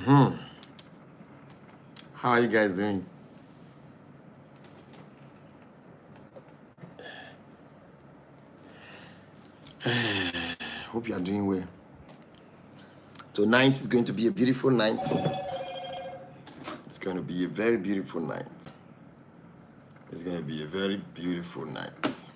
How are you guys doing? Hope you are doing well. Tonight is going to be a beautiful night. It's going to be a very beautiful night. It's going to be a very beautiful night.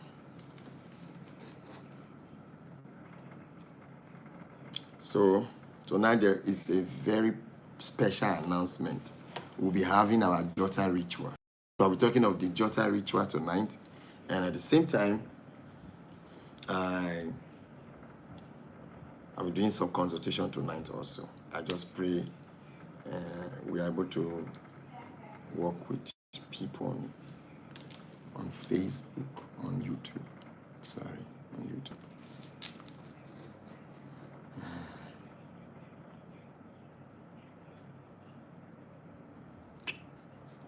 So tonight there is a very special announcement. We'll be having our daughter ritual. So I'll be talking of the daughter ritual tonight, and at the same time, I'll be doing some consultation tonight also. I just pray we are able to work with people on Facebook, on YouTube. Sorry, on YouTube.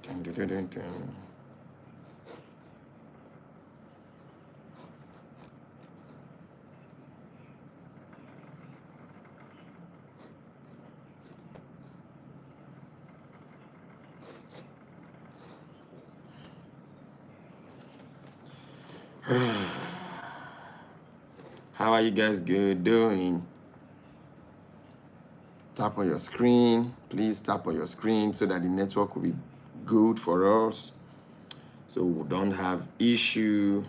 Dun, dun, dun, dun, dun. How are you guys doing? Tap on your screen. Please tap on your screen so that the network will be good for us, so we don't have issue.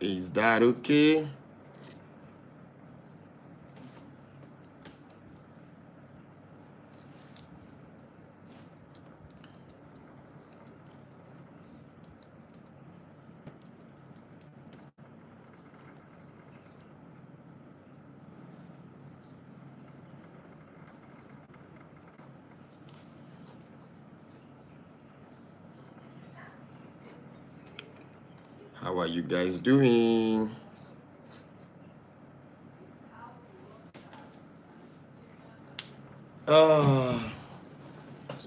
Is that okay? How are you guys doing? Today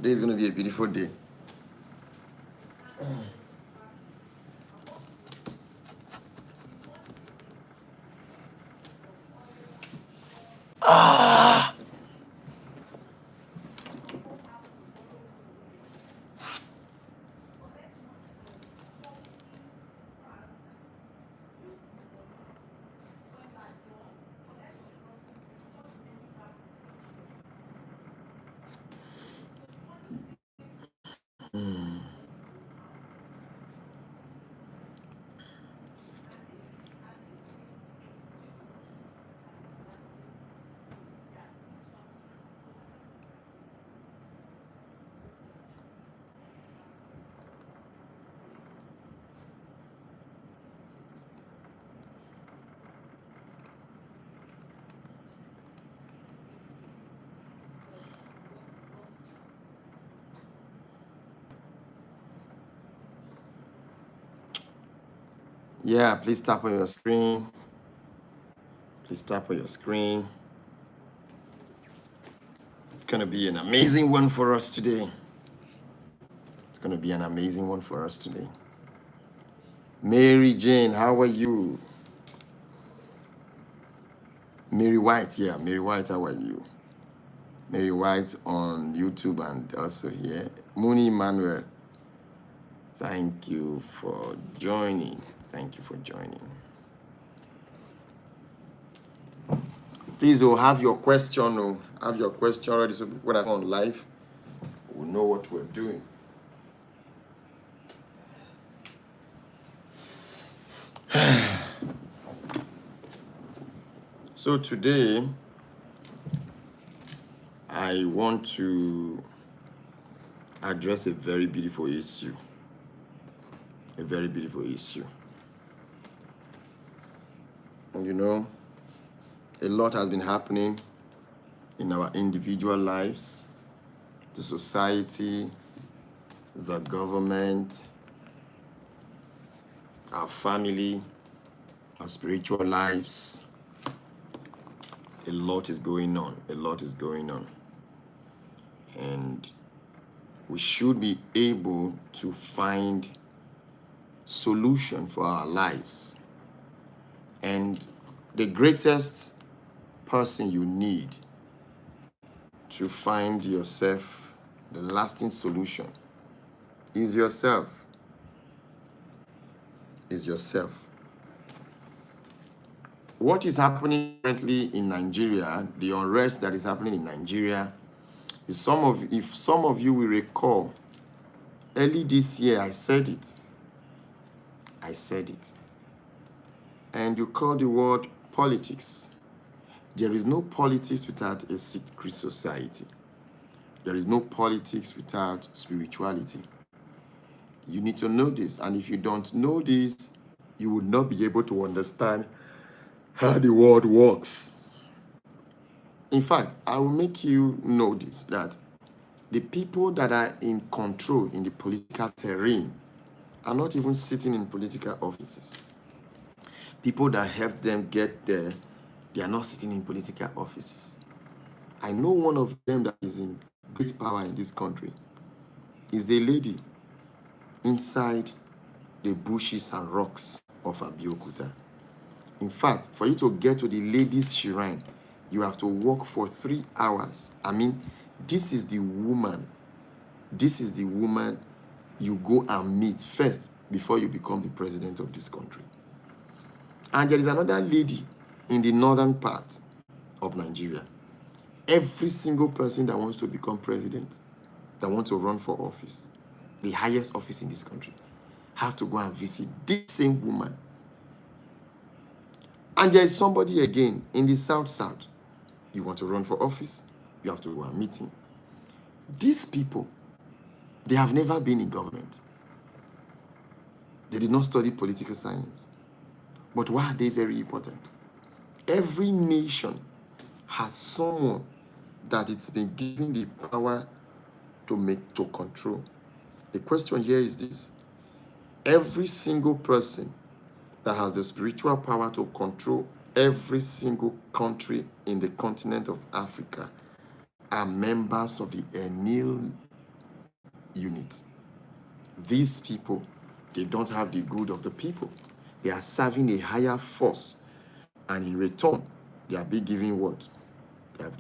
is going to be a beautiful day. Yeah, please tap on your screen. Please tap on your screen. It's going to be an amazing one for us today. It's going to be an amazing one for us today. Mary Jane, how are you? Mary White, yeah, Mary White, how are you? Mary White on YouTube and also here. Mooney Manuel, thank you for joining. Thank you for joining. Please, have your question. Have your question ready so when I come on live, we'll know what we're doing. So today, I want to address a very beautiful issue. A very beautiful issue. And you know, a lot has been happening in our individual lives, the society, the government, our family, our spiritual lives. A lot is going on. A lot is going on. And we should be able to find solution for our lives. And the greatest person you need to find yourself the lasting solution is yourself. Is yourself. What is happening currently in Nigeria, the unrest that is happening in Nigeria, is if some of you will recall, early this year I said it. And you call the word politics. There is no politics without a secret society. There is no politics without spirituality. You need to know this. And if you don't know this, you will not be able to understand how the world works. In fact, I will make you know this, that the people that are in control in the political terrain are not even sitting in political offices. People that help them get there, they are not sitting in political offices. I know one of them that is in great power in this country is a lady inside the bushes and rocks of Abeokuta. In fact, for you to get to the lady's shrine, you have to walk for 3 hours. I mean, this is the woman you go and meet first before you become the president of this country. And there is another lady in the northern part of Nigeria. Every single person that wants to become president, that wants to run for office, the highest office in this country, have to go and visit this same woman. And there is somebody again in the south. You want to run for office, you have to go and meet him. These people, they have never been in government. They did not study political science. But why are they very important? Every nation has someone that it's been given the power to control. The question here is this: every single person that has the spiritual power to control every single country in the continent of Africa are members of the Enil unit. These people, they don't have the good of the people. They are serving a higher force. And in return, they are being given what? They are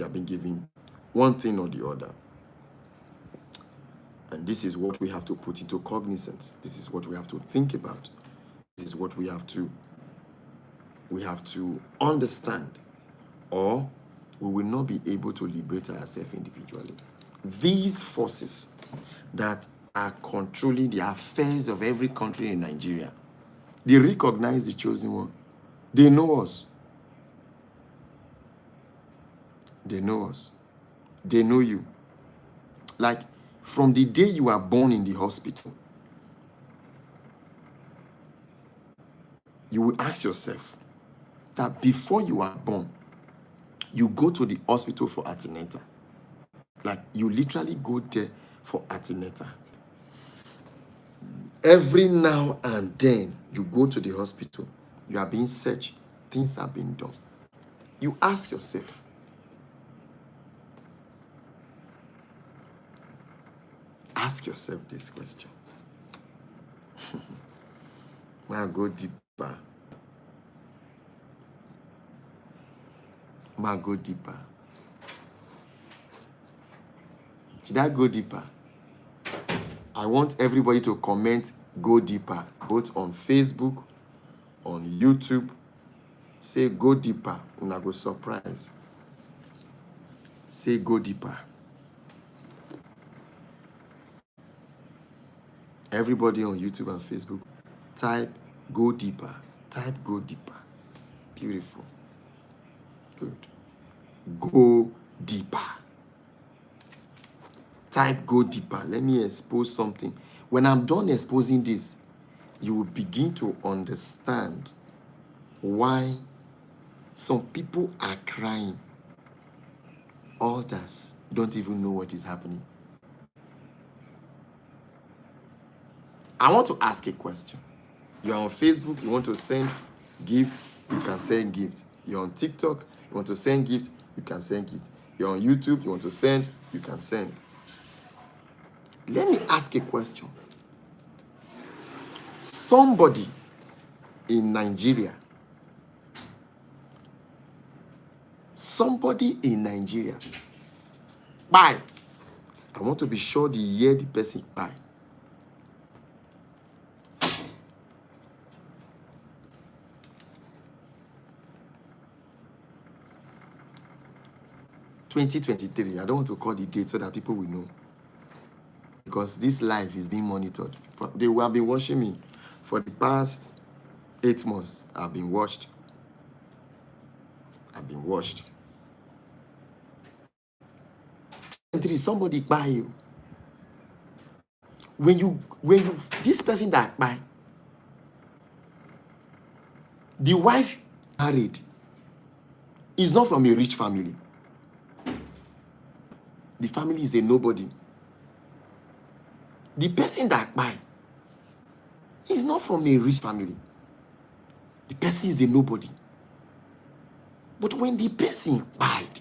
being given one thing or the other. And this is what we have to put into cognizance. This is what we have to think about. This is what we have to understand, or we will not be able to liberate ourselves individually. These forces that are controlling the affairs of every country in Nigeria, they recognize the chosen one. They know us. They know us. They know you. Like, from the day you are born in the hospital, you will ask yourself that before you are born, you go to the hospital for antenatal. Like, you literally go there for antenatal. Every now and then, you go to the hospital, you are being searched, things are being done. You ask yourself, this question. May I go deeper? May I go deeper? Should I go deeper? I want everybody to comment, go deeper, both on Facebook, on YouTube. Say, go deeper. Una go surprise. Say, go deeper. Everybody on YouTube and Facebook, type, go deeper. Type, go deeper. Beautiful. Good. Go deeper. Type, go deeper. Let me expose something. When I'm done exposing this, you will begin to understand why some people are crying. Others don't even know what is happening. I want to ask a question. You're on Facebook, you want to send gift, you can send gift. You're on TikTok, you want to send gift, you can send gift. You're on YouTube, you want to send, you can send. Let me ask a question. somebody in Nigeria, buy. I want to be sure the year the person buy. (2023). I don't want to call the date so that people will know, because this live is being monitored. They have been watching me for the past 8 months. I've been watched. Somebody buy you. When you this person that buy, the wife married is not from a rich family. The family is a nobody. The person that buy is not from a rich family. The person is a nobody. But when the person buyed,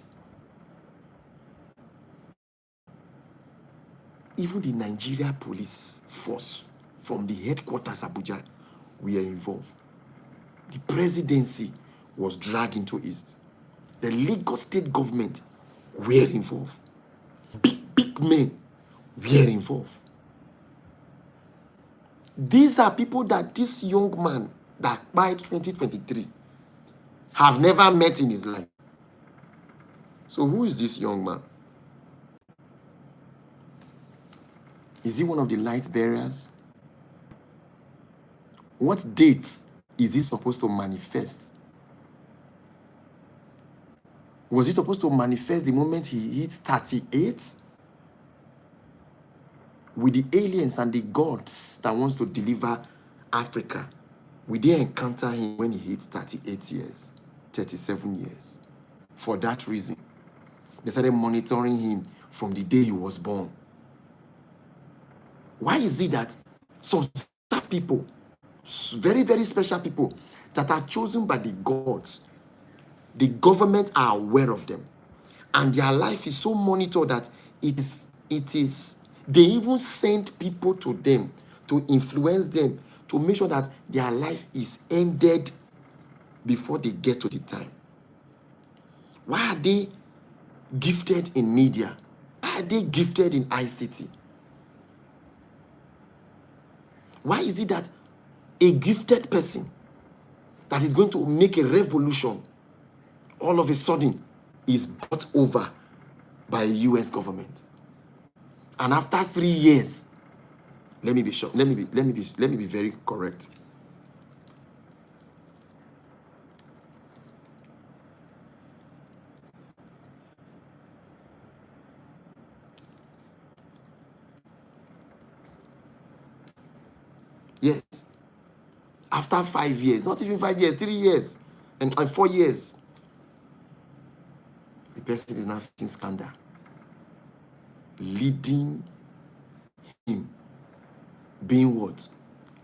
even the Nigeria police force from the headquarters Abuja were involved. The presidency was dragged into it. The Lagos state government were involved. Big men were involved. These are people that this young man that by 2023 have never met in his life. So who is this young man? Is he one of the light bearers? What date is he supposed to manifest? Was he supposed to manifest the moment he hit 38? With the aliens and the gods that wants to deliver Africa, we did encounter him when he hit 38 years, 37 years. For that reason, they started monitoring him from the day he was born. Why is it that some people, very, very special people that are chosen by the gods, the government are aware of them, and their life is so monitored that they even send people to them to influence them to make sure that their life is ended before they get to the time? Why are they gifted in media? Why are they gifted in ICT? Why is it that a gifted person that is going to make a revolution all of a sudden is bought over by a US government? And after 3 years, let me be sure, let me be very correct. Yes. After 5 years, not even 5 years, 3 years, and 4 years, the person is now facing scandal, leading him being what?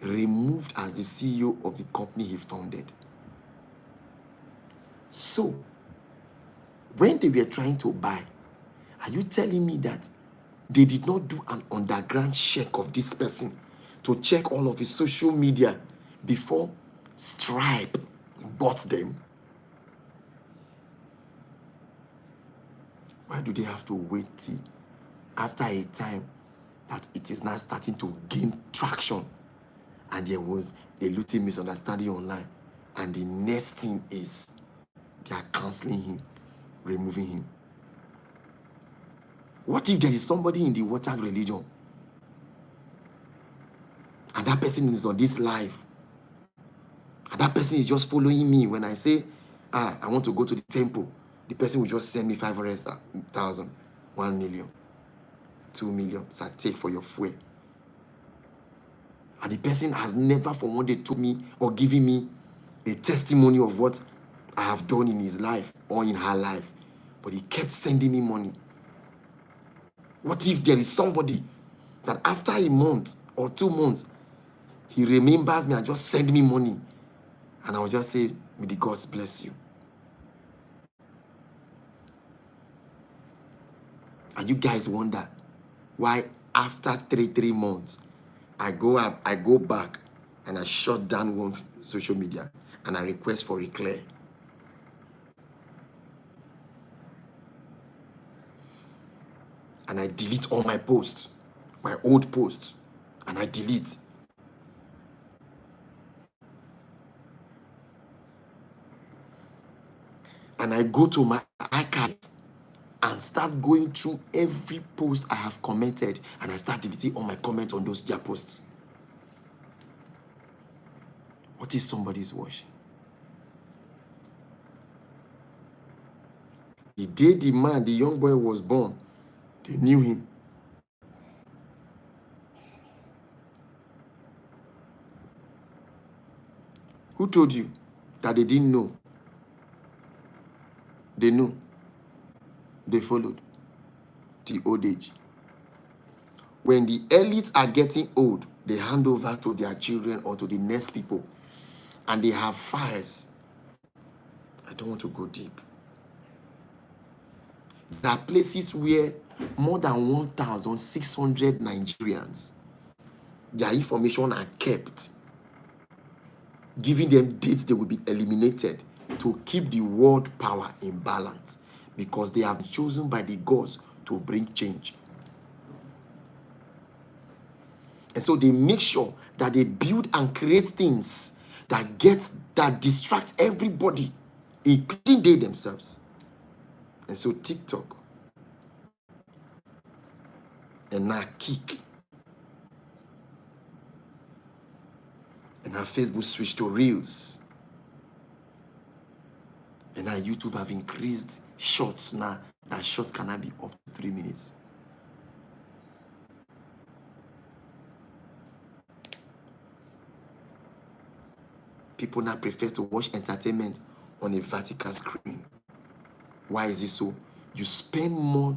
Removed as the CEO of the company he founded. So, when they were trying to buy, are you telling me that they did not do an underground check of this person to check all of his social media before Stripe bought them? Why do they have to wait till after a time that it is now starting to gain traction and there was a little misunderstanding online, and the next thing is they are canceling him, removing him? What if there is somebody in the water religion and that person is on this live and that person is just following me when I say, I want to go to the temple? The person will just send me 500,000, 1 million, 2 million. So take for your fuel. And the person has never for one day told me or given me a testimony of what I have done in his life or in her life. But he kept sending me money. What if there is somebody that after a month or 2 months, he remembers me and just send me money, and I will just say, may the gods bless you? And you guys wonder why after 3 months, I go back and I shut down one social media and I request for a clear. And I delete all my posts, my old posts, and I delete. And I go to my archive and start going through every post I have commented, and I start deleting all my comments on those their posts. What if somebody is watching? The day the man, the young boy was born, they knew him. Who told you that they didn't know? They know. They followed till old age. When the elites are getting old, they hand over to their children or to the next people, and they have files. I don't want to go deep. There are places where more than 1,600 Nigerians, their information are kept, giving them dates they will be eliminated to keep the world power in balance, because they have been chosen by the gods to bring change. And so they make sure that they build and create things that distract everybody, including they themselves. And so TikTok and now Kik and now Facebook switched to Reels. And now YouTube have increased shorts now. That shorts cannot be up to 3 minutes. People now prefer to watch entertainment on a vertical screen. Why is this so? You spend more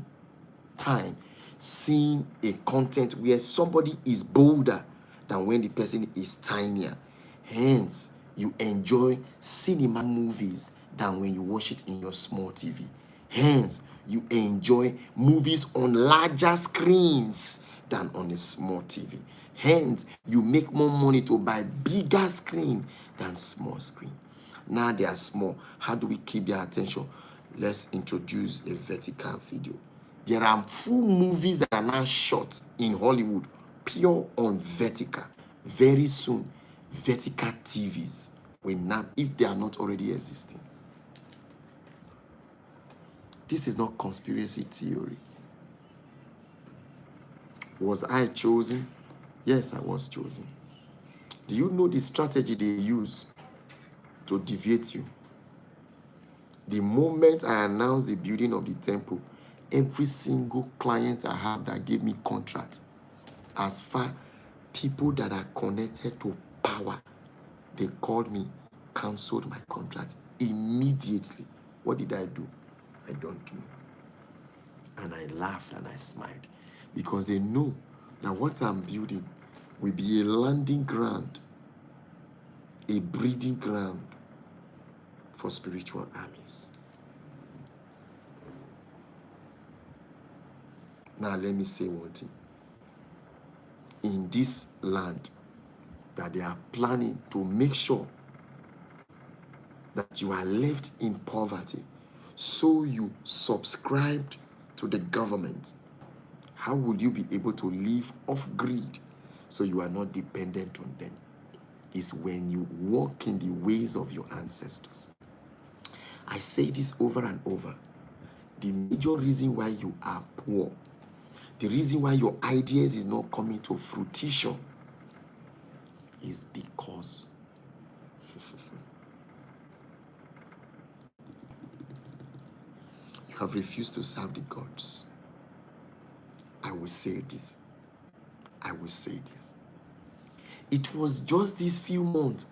time seeing a content where somebody is bolder than when the person is tinier. Hence, you enjoy cinema movies than when you watch it in your small TV. Hence, you enjoy movies on larger screens than on a small TV. Hence, you make more money to buy bigger screen than small screen. Now they are small. How do we keep their attention? Let's introduce a vertical video. There are full movies that are now shot in Hollywood, pure on vertical. Very soon, vertical TVs will not, if they are not already existing. This is not conspiracy theory. Was I chosen? Yes, I was chosen. Do you know the strategy they use to deviate you? The moment I announced the building of the temple, every single client I have that gave me contract, as far people that are connected to power, they called me, canceled my contract immediately. What did I do? I don't know. And I laughed and I smiled, because they know that what I'm building will be a landing ground, a breeding ground for spiritual armies. Now let me say one thing. In this land that they are planning to make sure that you are left in poverty, so you subscribed to the government, how would you be able to live off grid so you are not dependent on them? Is when you walk in the ways of your ancestors. I say this over and over. The major reason why you are poor, the reason why your ideas is not coming to fruition, is because you have refused to serve the gods. I will say this. I will say this. It was just these few months.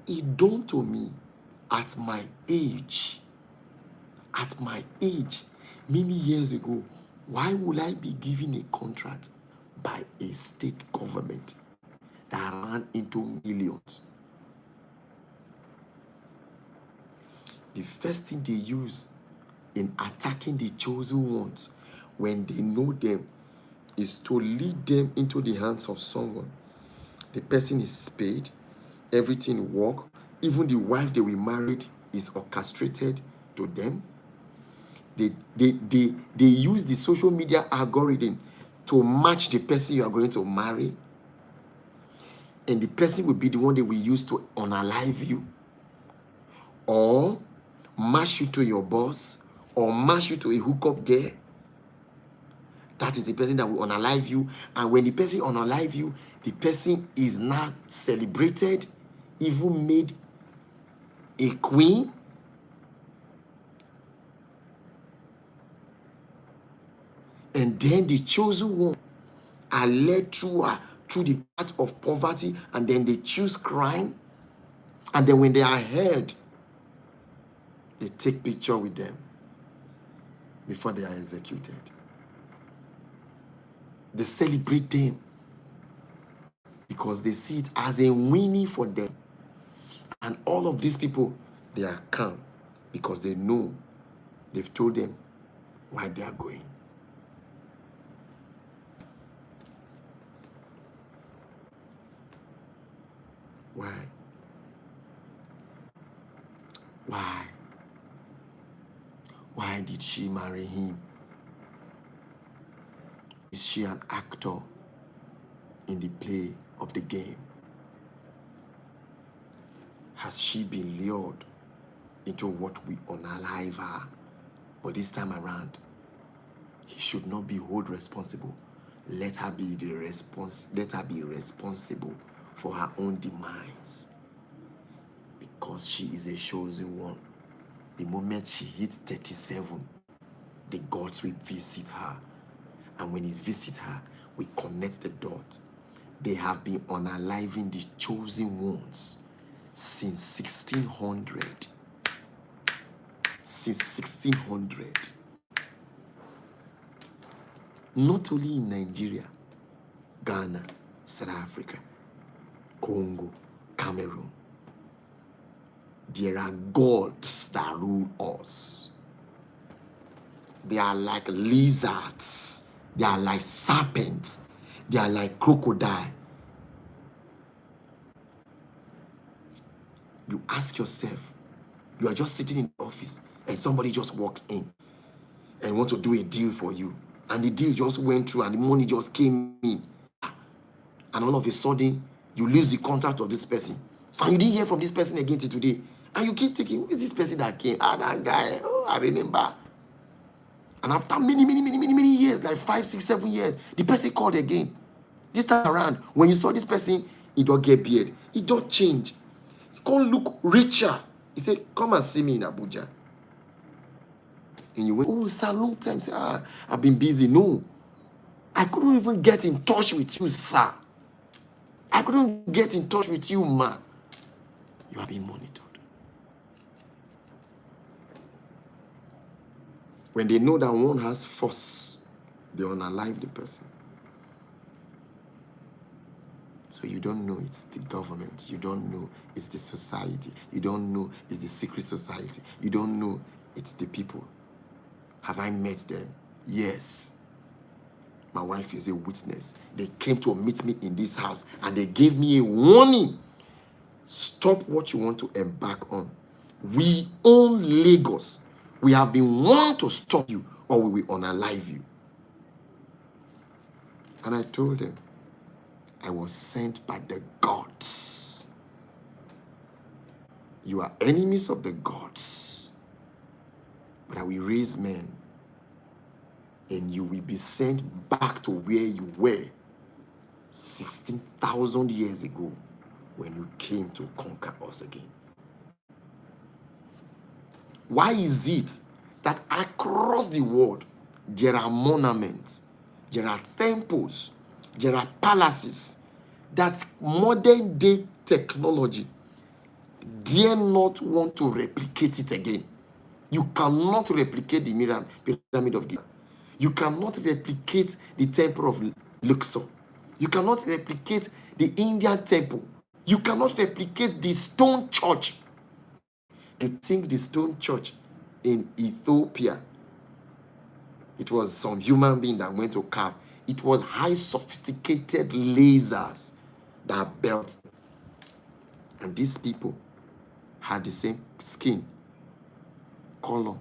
It dawned to me at my age, many years ago, why would I be given a contract by a state government that ran into millions? The first thing they use in attacking the chosen ones when they know them is to lead them into the hands of someone The person is paid, everything work. Even the wife they were married is orchestrated to them. They use the social media algorithm to match the person you are going to marry. And the person will be the one they will use to unalive you, or match you to your boss, or match you to a hookup girl. That is the person that will unalive you. And when the person unalive you, the person is now celebrated, even made a queen. And then the chosen one are led through the path of poverty, and then they choose crime. And then when they are held, they take picture with them before they are executed. They celebrate them because they see it as a winning for them. And all of these people, they are calm because they know they've told them why they are going. Why? Why? Why did she marry him? Is she an actor in the play of the game? Has she been lured into what we unalive her? But this time around, he should not be held responsible. Let her be responsible for her own demise. Because she is a chosen one. The moment she hits 37, the gods will visit her. And when he visits her, we connect the dot. They have been unaliving the chosen ones since 1600. Since 1600. Not only in Nigeria, Ghana, South Africa, Congo, Cameroon. There are gods that rule us. They are like lizards. They are like serpents. They are like crocodile. You ask yourself, you are just sitting in the office and somebody just walk in and want to do a deal for you. And the deal just went through and the money just came in. And all of a sudden, you lose the contact of this person. And you didn't hear from this person again till today. And you keep thinking, who is this person that came? Ah, that guy. Oh, I remember. And after many years, like 5, 6, 7 years, the person called again. This time around, when you saw this person, he don't get beard. He don't change. He can't look richer. He said, come and see me in Abuja. And you went, oh, sir, long time. Say, I've been busy. No. I couldn't even get in touch with you, sir. I couldn't get in touch with you, ma. You are being monitored. When they know that one has force, they unalive the person. So you don't know it's the government. You don't know it's the society. You don't know it's the secret society. You don't know it's the people. Have I met them? Yes. My wife is a witness. They came to meet me in this house and they gave me a warning. Stop what you want to embark on. We own Lagos. We have been warned to stop you or we will unalive you. And I told them, I was sent by the gods. You are enemies of the gods. But I will raise men and you will be sent back to where you were 16,000 years ago when you came to conquer us again. Why is it that across the world there are monuments, there are temples, there are palaces that modern day technology dare not want to replicate it again? You cannot replicate the pyramid of Giza. You cannot replicate the temple of Luxor. You cannot replicate the Indian temple. You cannot replicate the stone church. I think the stone church in Ethiopia, it was some human being that went to carve. It was high sophisticated lasers that belt. And these people had the same skin color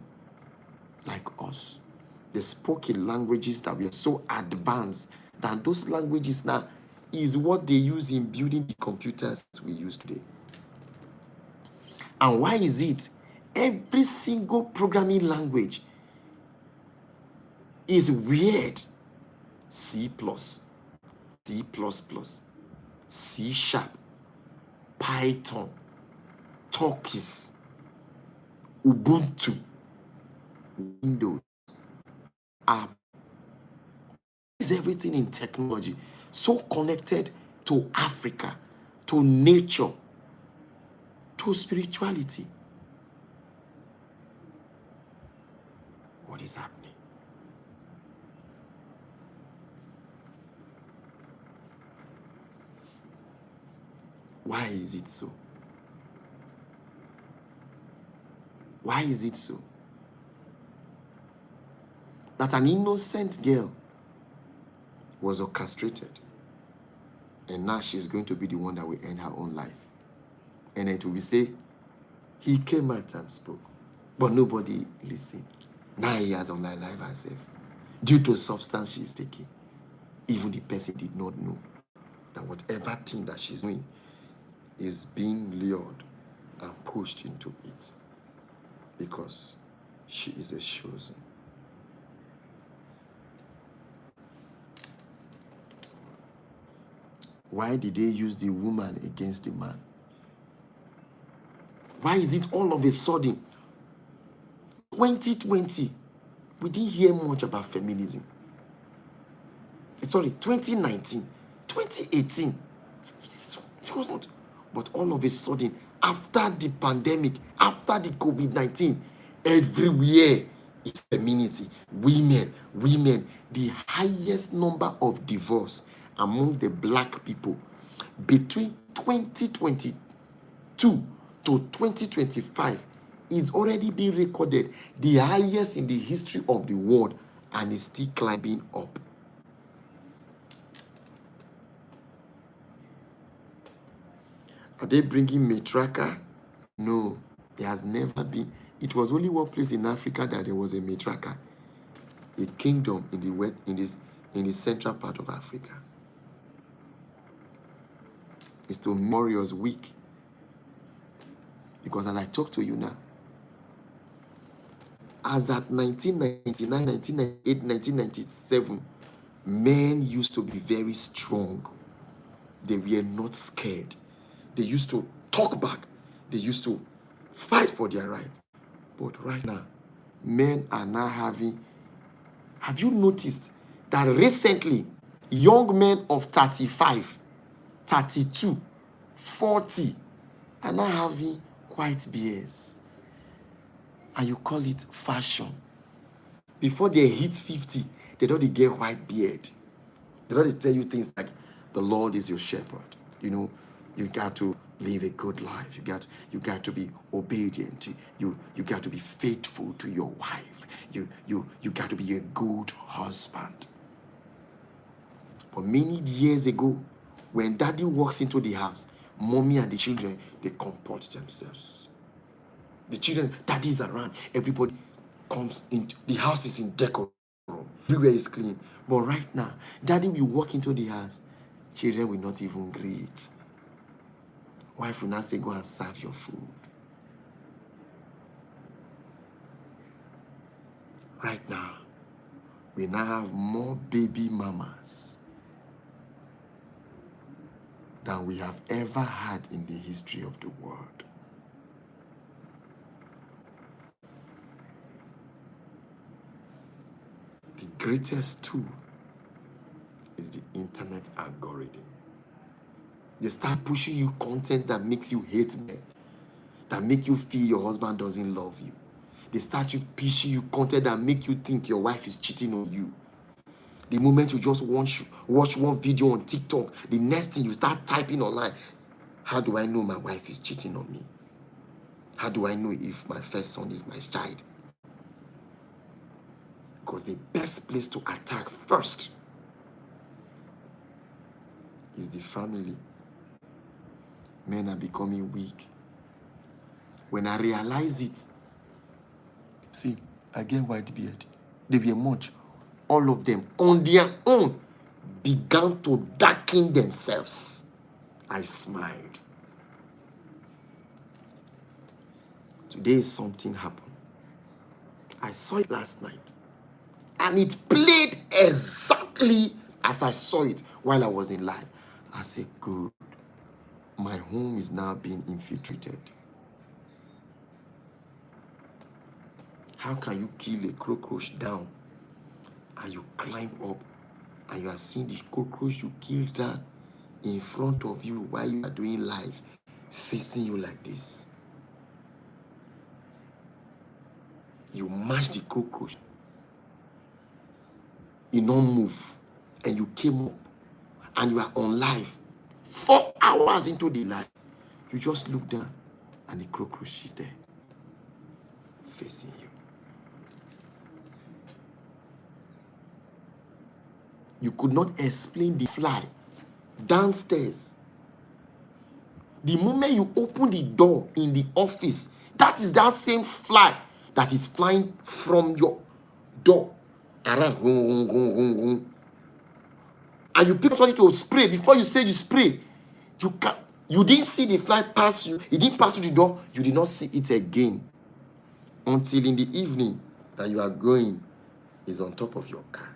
like us. They spoke in languages that were so advanced that those languages now is what they use in building the computers we use today. And why is it? Every single programming language is weird. C++, C++, C#, Python, Turkish, Ubuntu, Windows, app. Is everything in technology so connected to Africa, to nature, to spirituality? What is happening? Why is it so? Why is it so? That an innocent girl was orchestrated, and now she's going to be the one that will end her own life. And it will be say, he came out and spoke, but nobody listened. 9 years of my life herself, due to substance she is taking. Even the person did not know that whatever thing that she's doing is being lured and pushed into it because she is a chosen. Why did they use the woman against the man? Why is it all of a sudden 2020 we didn't hear much about feminism? Sorry, 2019, 2018, it was not. But all of a sudden, after the pandemic, after the COVID-19, everywhere is femininity. Women. The highest number of divorce among the black people between 2022 to 2025 is already being recorded, the highest in the history of the world, and is still climbing up. Are they bringing matriarcha? No, there has never been. It was only one place in Africa that there was a matriarcha, a kingdom in the west, in the central part of Africa. It's to Memorial's week. Because as I talk to you now, as at 1999, 1998, 1997, men used to be very strong. They were not scared. They used to talk back. They used to fight for their rights. But right now, men are now having... Have you noticed that recently, young men of 35, 32, 40 are now having white beards? And you call it fashion. Before they hit 50, they don't get white beard. They don't tell you things like, the Lord is your shepherd. You know, you got to live a good life. You got to be obedient. You got to be faithful to your wife. You got to be a good husband. But many years ago, when daddy walks into the house, mommy and the children, they comport themselves. The children, daddy's around, everybody comes in, the house is in decorum, everywhere is clean. But right now, daddy will walk into the house, children will not even greet. Wife will not say, go and serve your food. Right now, we now have more baby mamas than we have ever had in the history of the world. The greatest tool is the internet algorithm. They start pushing you content that makes you hate men, that make you feel your husband doesn't love you. They start pushing you content that make you think your wife is cheating on you. The moment you just watch one video on TikTok, the next thing you start typing online, how do I know my wife is cheating on me? How do I know if my first son is my child? Because the best place to attack first is the family Men are becoming weak. When I realize it, see, I get white beard. They were much. All of them, on their own, began to darken themselves. I smiled. Today, something happened. I saw it last night. And it played exactly as I saw it while I was in live. I said, good. My home is now being infiltrated. How can you kill a cockroach down and you climb up and you are seeing the cockroach you killed down in front of you while you are doing live, facing you like this? You mash the cockroach. You don't move. And you came up and you are on live 4 hours into the live. You just look down and the cockroach is there facing you. You could not explain the fly downstairs. The moment you open the door in the office, that is that same fly that is flying from your door around. And you pick something to spray. Before you say you spray, you didn't see the fly pass you. It didn't pass through the door. You did not see it again until in the evening that you are going is on top of your car.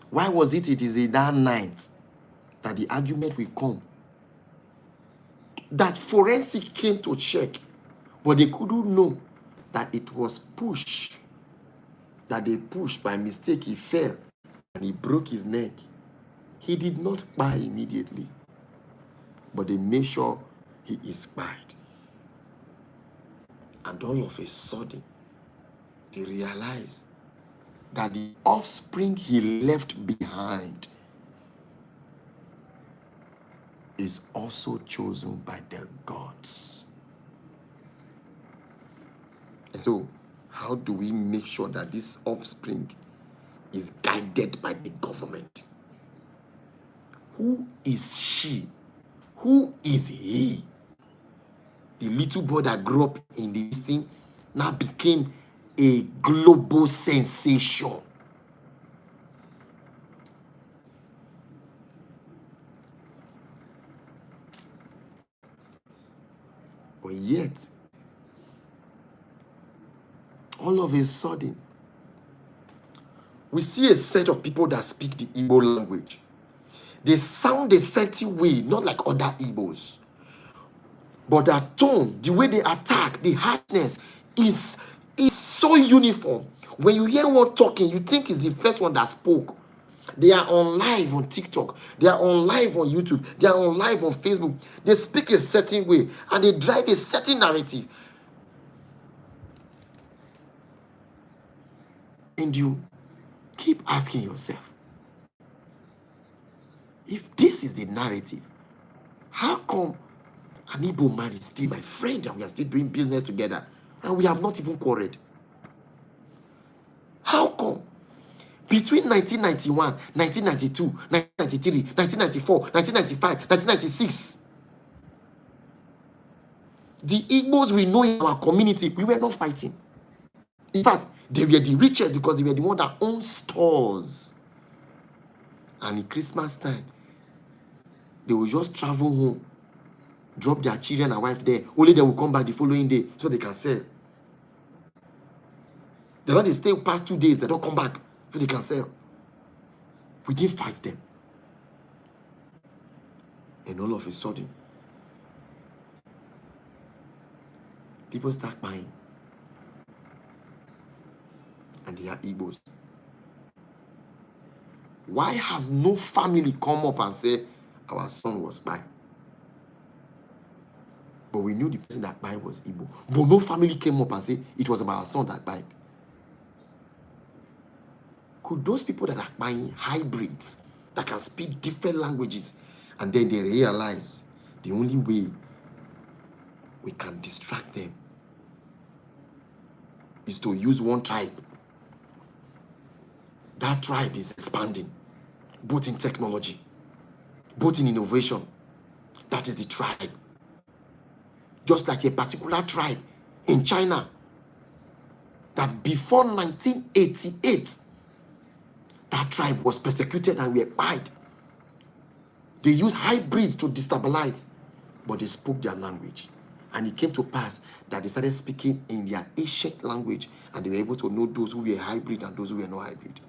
Why was it? It is in that night that the argument will come. That forensic came to check, but they couldn't know that it was pushed. That they pushed by mistake. He fell and he broke his neck. He did not buy immediately, but they made sure he expired. And all of a sudden, they realized that the offspring he left behind is also chosen by the gods. And so, how do we make sure that this offspring is guided by the government? Who is she? Who is he? The little boy that grew up in this thing now became a global sensation. But yet, all of a sudden, we see a set of people that speak the Igbo language. They sound a certain way, not like other Igbos. But their tone, the way they attack, the harshness is so uniform. When you hear one talking, you think it's the first one that spoke. They are on live on TikTok. They are on live on YouTube. They are on live on Facebook. They speak a certain way and they drive a certain narrative. And you keep asking yourself, if this is the narrative, how come an Igbo man is still my friend and we are still doing business together and we have not even quarreled? How come between 1991, 1992, 1993, 1994, 1995, 1996, the Igbos we know in our community, we were not fighting. In fact, they were the richest because they were the one that owned stores. And in Christmas time, they will just travel home, drop their children and wife there. Only they will come back the following day so they can sell. They don't stay past 2 days, they don't come back so they can sell. We didn't fight them. And all of a sudden, people start buying. And they are Igbos. Why has no family come up and say our son was buying? But we knew the person that buying was Igbo. But no family came up and say it was about our son that buying. Could those people that are buying hybrids that can speak different languages and then they realize the only way we can distract them is to use one tribe? That tribe is expanding, both in technology, both in innovation. That is the tribe. Just like a particular tribe in China that before 1988, that tribe was persecuted and were quiet. They used hybrids to destabilize, but they spoke their language. And it came to pass that they started speaking in their ancient language, and they were able to know those who were hybrid and those who were not hybrid.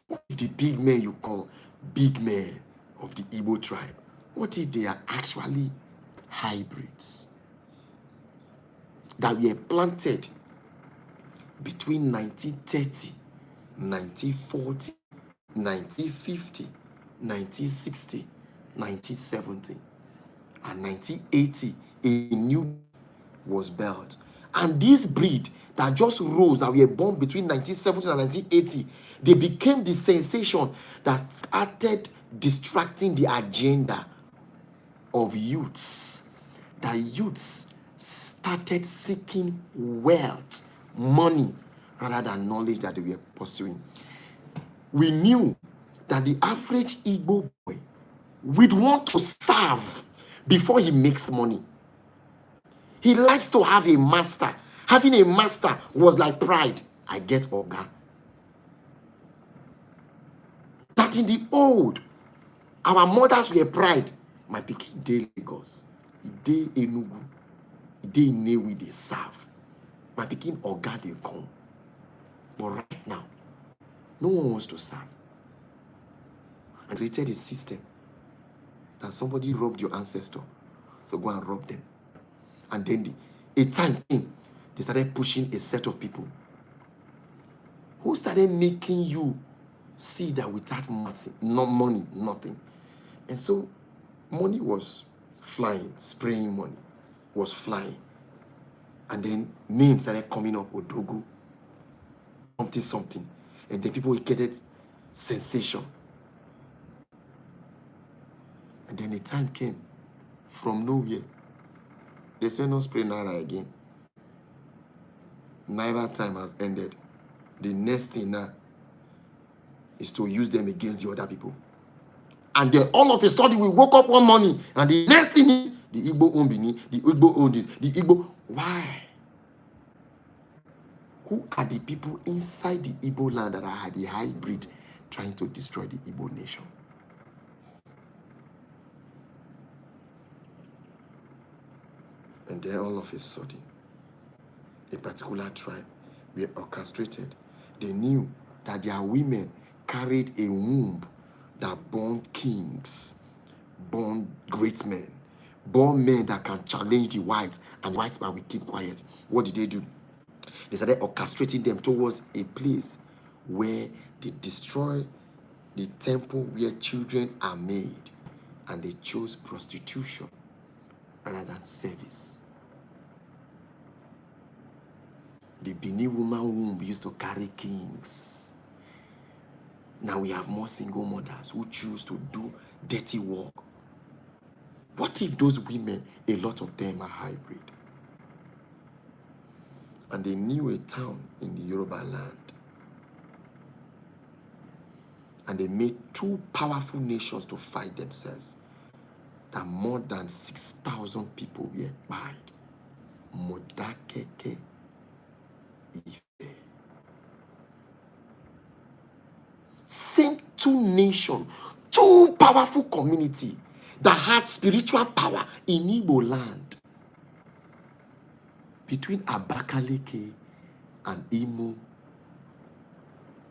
What if the big men you call big men of the Igbo tribe, what if they are actually hybrids that were planted between 1930, 1940, 1950, 1960, 1970, and 1980, a new was built. And this breed that just rose, that were born between 1970 and 1980, they became the sensation that started distracting the agenda of youths. That youths started seeking wealth, money, rather than knowledge that they were pursuing. We knew that the average Igbo boy would want to serve before he makes money. He likes to have a master. Having a master was like pride. I get Oga. That in the old, our mothers were pride. My pikin dey Lagos, he dey Enugu, he dey Nnewi, they serve. My pikin Oga they come. But right now, no one wants to serve. And created a system that somebody robbed your ancestor, so go and rob them. And then a time came, they started pushing a set of people who started making you see that without nothing, no money, nothing. And so money was flying, spraying money was flying. And then names started coming up, Odogu, something, something. And then people getting sensation. And then the time came from nowhere. They said no spray Naira again. Naira time has ended. The next thing now is to use them against the other people. And then all of a sudden we woke up one morning and the next thing is the Igbo own Bini, the Igbo own this, the Igbo. Why? Who are the people inside the Igbo land that are the hybrid trying to destroy the Igbo nation? And then all of a sudden, a particular tribe were orchestrated. They knew that their women carried a womb that born kings, born great men, born men that can challenge the whites, and the whites man will keep quiet. What did they do? They started orchestrating them towards a place where they destroy the temple where children are made, and they chose prostitution rather than service. The Bini woman womb used to carry kings. Now we have more single mothers who choose to do dirty work. What if those women, a lot of them are hybrid? And they knew a town in the Yoruba land. And they made two powerful nations to fight themselves. That more than 6,000 people were died. Modakeke Ife. Same two nations, two powerful community that had spiritual power in Igbo land. Between Abakaliki and Imo,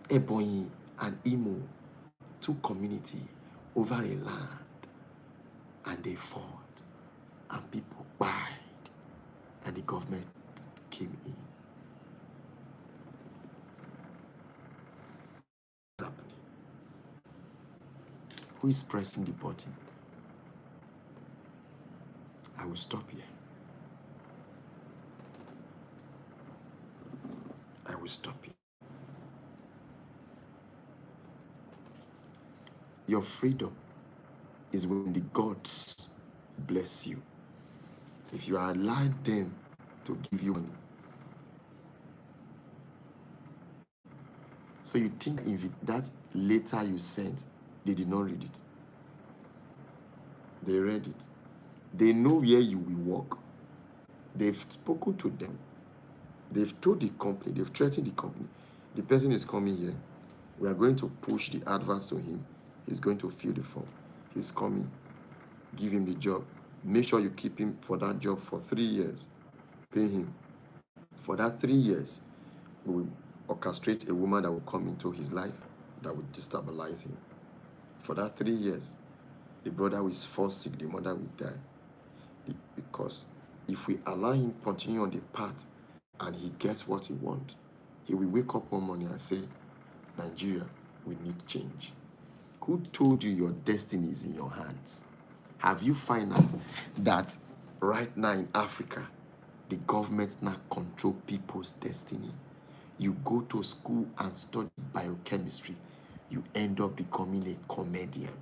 Ebonyi and Imo, two communities over a land, and they fought, and people died, and the government came in. What's happening? Who is pressing the button? I will stop here. I will stop here. Your freedom is when the gods bless you. If you allow them to give you money. So you think if that letter you sent They did not read it. They read it. They know where you will work. They've spoken to them. They've told the company, they've threatened the company. The person is coming here. We are going to push the advert to him. He's going to fill the form. He's coming. Give him the job. Make sure you keep him for that job for 3 years. Pay him. For that 3 years, we will orchestrate a woman that will come into his life that will destabilize him. For that 3 years, the brother will fall sick, the mother will die. Because if we allow him continue on the path and he gets what he wants, he will wake up one morning and say, Nigeria, we need change. Who told you your destiny is in your hands? Have you found out that right now in Africa, the government now control people's destiny? You go to school and study biochemistry, you end up becoming a comedian.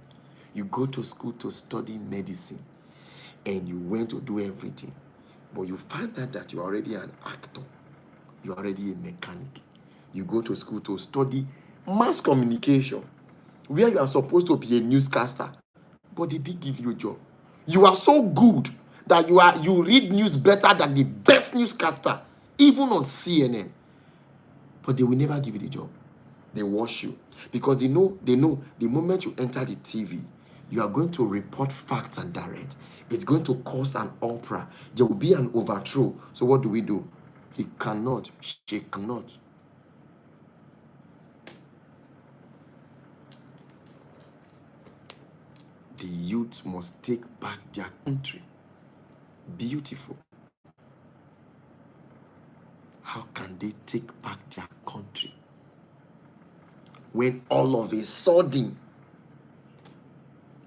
You go to school to study medicine, and you went to do everything. But you find out that you're already an actor. You're already a mechanic. You go to school to study mass communication, where you are supposed to be a newscaster, but they didn't give you a job. You are so good that you read news better than the best newscaster, even on CNN. But they will never give you the job. They wash you. Because they know the moment you enter the TV, you are going to report facts and direct. It's going to cause an uproar. There will be an overthrow. So what do? He cannot. She cannot. The youth must take back their country. Beautiful. How can they take back their country when all of a sudden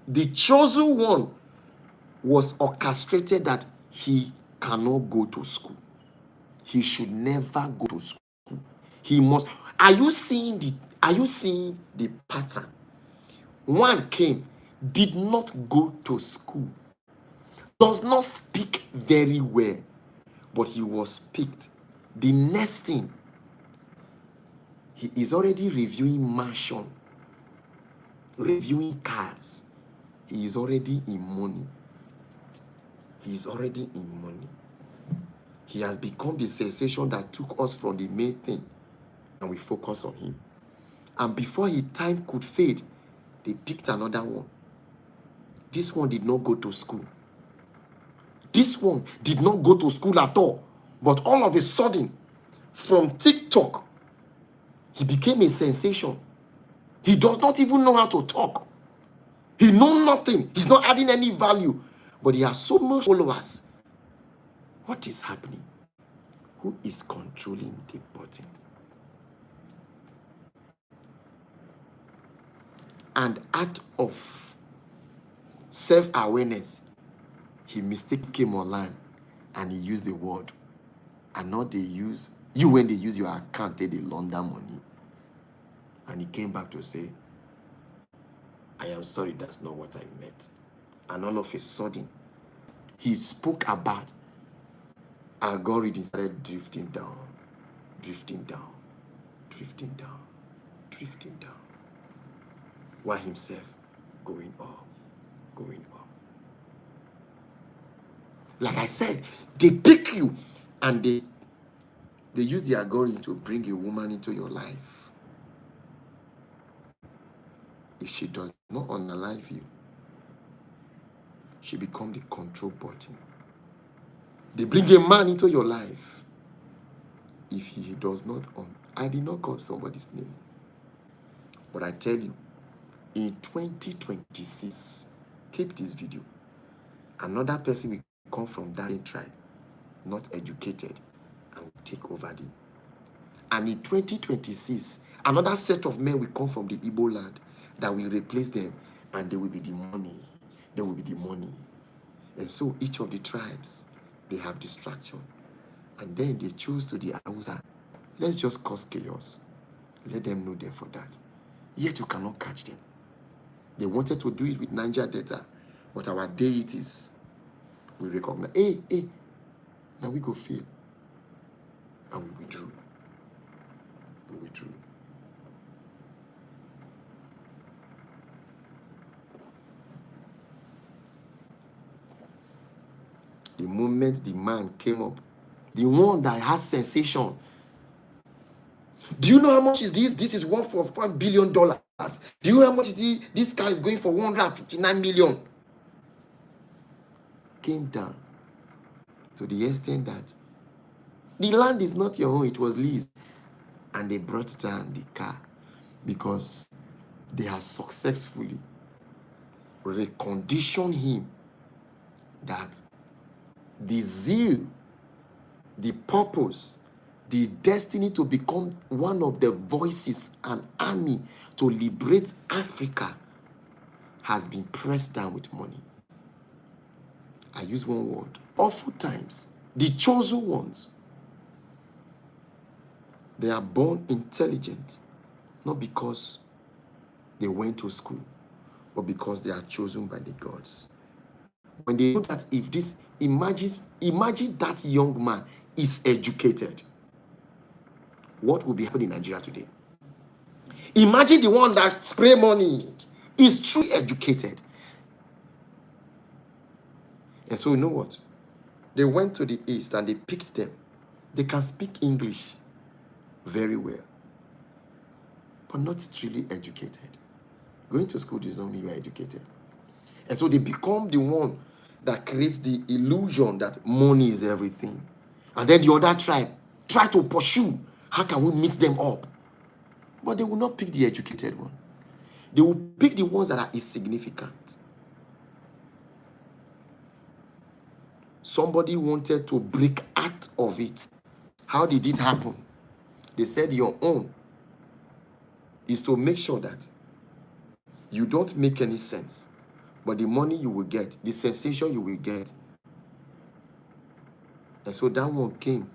the chosen one was orchestrated that he cannot go to school? He should never go to school. He must. Are you seeing the pattern? One came, did not go to school, does not speak very well, but he was picked. The next thing, he is already reviewing mansion, reviewing cars. He is already in money. He is already in money. He has become the sensation that took us from the main thing, and we focus on him. And before his time could fade, they picked another one. This one did not go to school. This one did not go to school at all. But all of a sudden, from TikTok, he became a sensation. He does not even know how to talk. He knows nothing. He's not adding any value. But he has so much followers. What is happening? Who is controlling the button? And out of self-awareness, he mistakenly came online and he used the word. And not they use, you when they use your account, they launder money. And he came back to say, I am sorry, that's not what I meant. And all of a sudden, he spoke about algorithm started drifting down, drifting down, drifting down, drifting down. While himself going up, going up. Like I said, they pick you and they use the algorithm to bring a woman into your life. If she does not unalive you, she becomes the control button. They bring a man into your life. If he does not I did not call somebody's name. But I tell you, in 2026, keep this video. Another person will come from that tribe, not educated, and will take over the. And in 2026, another set of men will come from the Igbo land that will replace them, and there will be the money. There will be the money. And so each of the tribes, they have distraction. And then they choose to the Hausa. Let's just cause chaos. Let them know them for that. Yet you cannot catch them. They wanted to do it with Niger data, but our deities will recognize, hey, now we go fail. And we withdrew. We withdrew. moment the man came up, the one that has sensation. Do you know how much is this? This is worth for $5 billion. Do you know how much this car is going for 159 million? Came down to the extent that the land is not your own, it was leased. And they brought down the car because they have successfully reconditioned him that the zeal, the purpose, the destiny to become one of the voices and army to liberate Africa has been pressed down with money. I use one word, awful times. The chosen ones, they are born intelligent, not because they went to school, but because they are chosen by the gods. When they know that if this, imagine that young man is educated, what will be happening in Nigeria today? Imagine the one that spray money is truly educated. And so you know what? They went to the east and they picked them. They can speak English very well, but not truly educated. Going to school does not mean you are educated. And so they become the one that creates the illusion that money is everything. And then the other tribe try to pursue, how can we meet them up? But they will not pick the educated one. They will pick the ones that are insignificant. Somebody wanted to break out of it. How did it happen? They said your own is to make sure that you don't make any sense, but the money you will get, the sensation you will get. And so that one came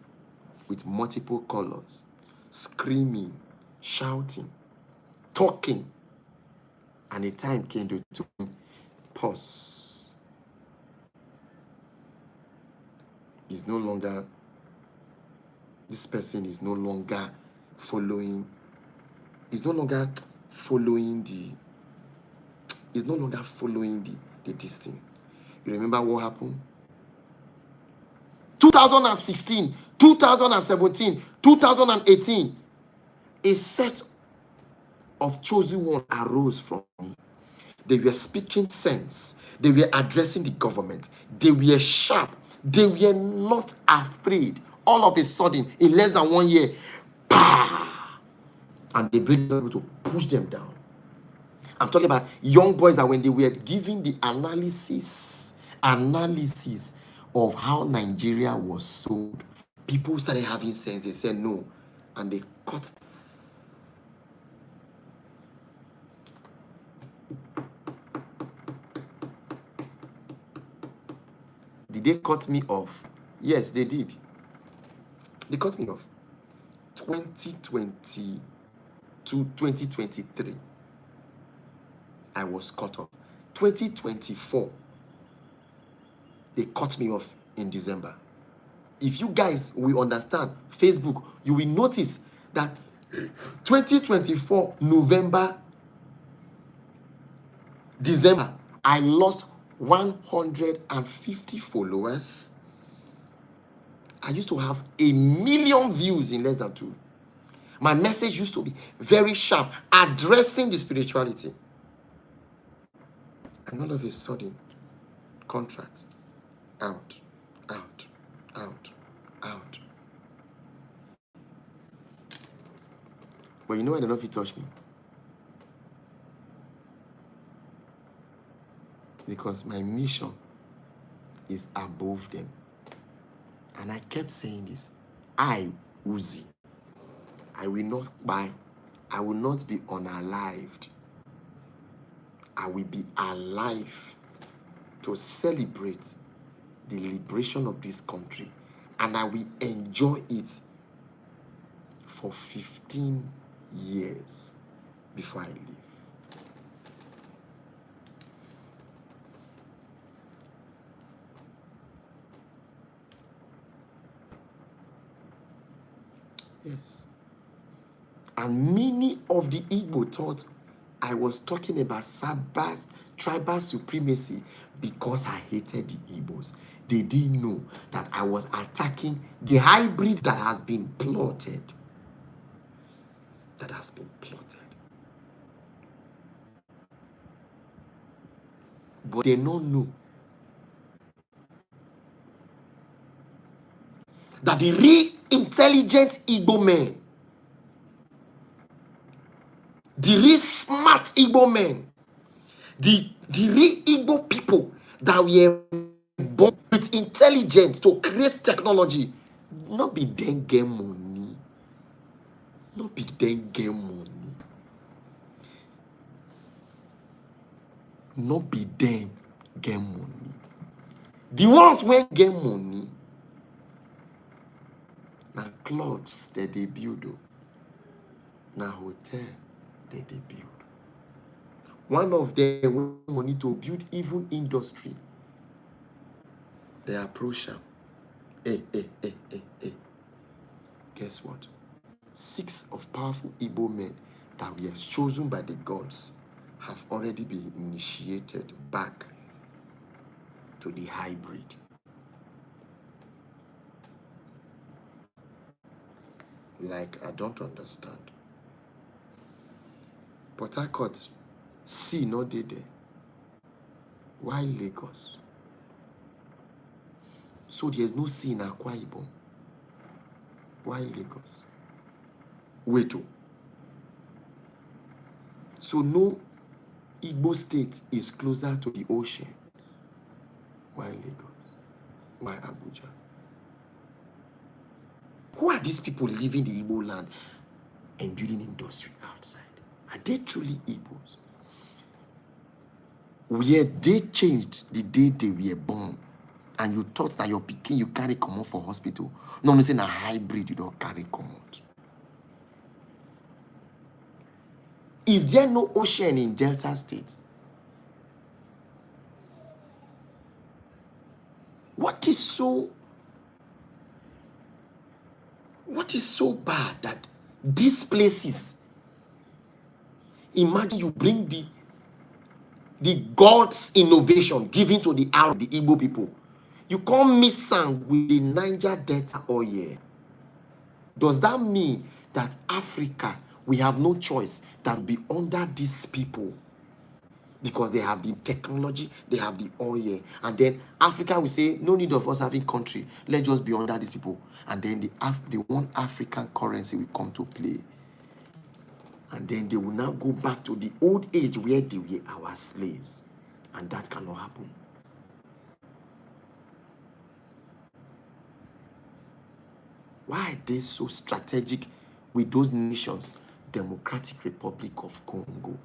with multiple colors, screaming, shouting, talking. And a time came to pause. Is no longer, this person is no longer following, is no longer following the this thing. You remember what happened? 2016, 2017, 2018, a set of chosen ones arose from me. They were speaking sense. They were addressing the government. They were sharp. They were not afraid. All of a sudden, in less than 1 year, bah! And they bring people to push them down. I'm talking about young boys that when they were giving the analysis of how Nigeria was sold, people started having sense. They said no, and they cut. Did they cut me off? Yes, they did. They cut me off. 2020 to 2023, I was cut off. 2024, they cut me off in December. If you guys will understand Facebook, you will notice that 2024, November, December, I lost 150 followers. I used to have 1 million views in less than 2. My message used to be very sharp, addressing the spirituality. And all of a sudden, contracts out. But you know, I don't know if it touched me. Because my mission is above them. And I kept saying this. I, Uzih, I will not buy. I will not be unalived. I will be alive to celebrate the liberation of this country. And I will enjoy it for 15 years before I leave. Yes. And many of the Igbo thought I was talking about Sabbath, tribal supremacy, because I hated the Igbos. They didn't know that I was attacking the hybrid that has been plotted. That has been plotted. But they don't know that the real intelligent Igbo men, the real smart Igbo men, the real Igbo people that were born with intelligence to create technology, not be then get money. Not be then get money. Not be then get money. The ones who get money, now clubs that they build, now hotel that they build. One of them money to build even industry. They approach them. Hey. Guess what? 6 of powerful Igbo men that were chosen by the gods have already been initiated back to the hybrid. Like, I don't understand. Port Harcourt, sea no dey there. Why Lagos? So there's no sea in Akwa Ibom. Why Lagos? Wait. So no Igbo state is closer to the ocean. Why Lagos? Why Abuja? Who are these people living the Igbo land and building industry outside? Are they truly Igbos? Where they changed the day they were born, and you thought that your pikin you carry come out for hospital. No, I'm saying a hybrid you don't carry come out. Is there no ocean in Delta State? What is so bad that these places, imagine you bring the God's innovation given to the Igbo people. You can't mix some with the Niger Delta oil. Does that mean that Africa, we have no choice than to be under these people? Because they have the technology, they have the oil. And then Africa will say, no need of us having country. Let's just be under these people. And then the one African currency will come to play. And then they will now go back to the old age where they were our slaves. And that cannot happen. Why are they so strategic with those nations? Democratic Republic of Congo,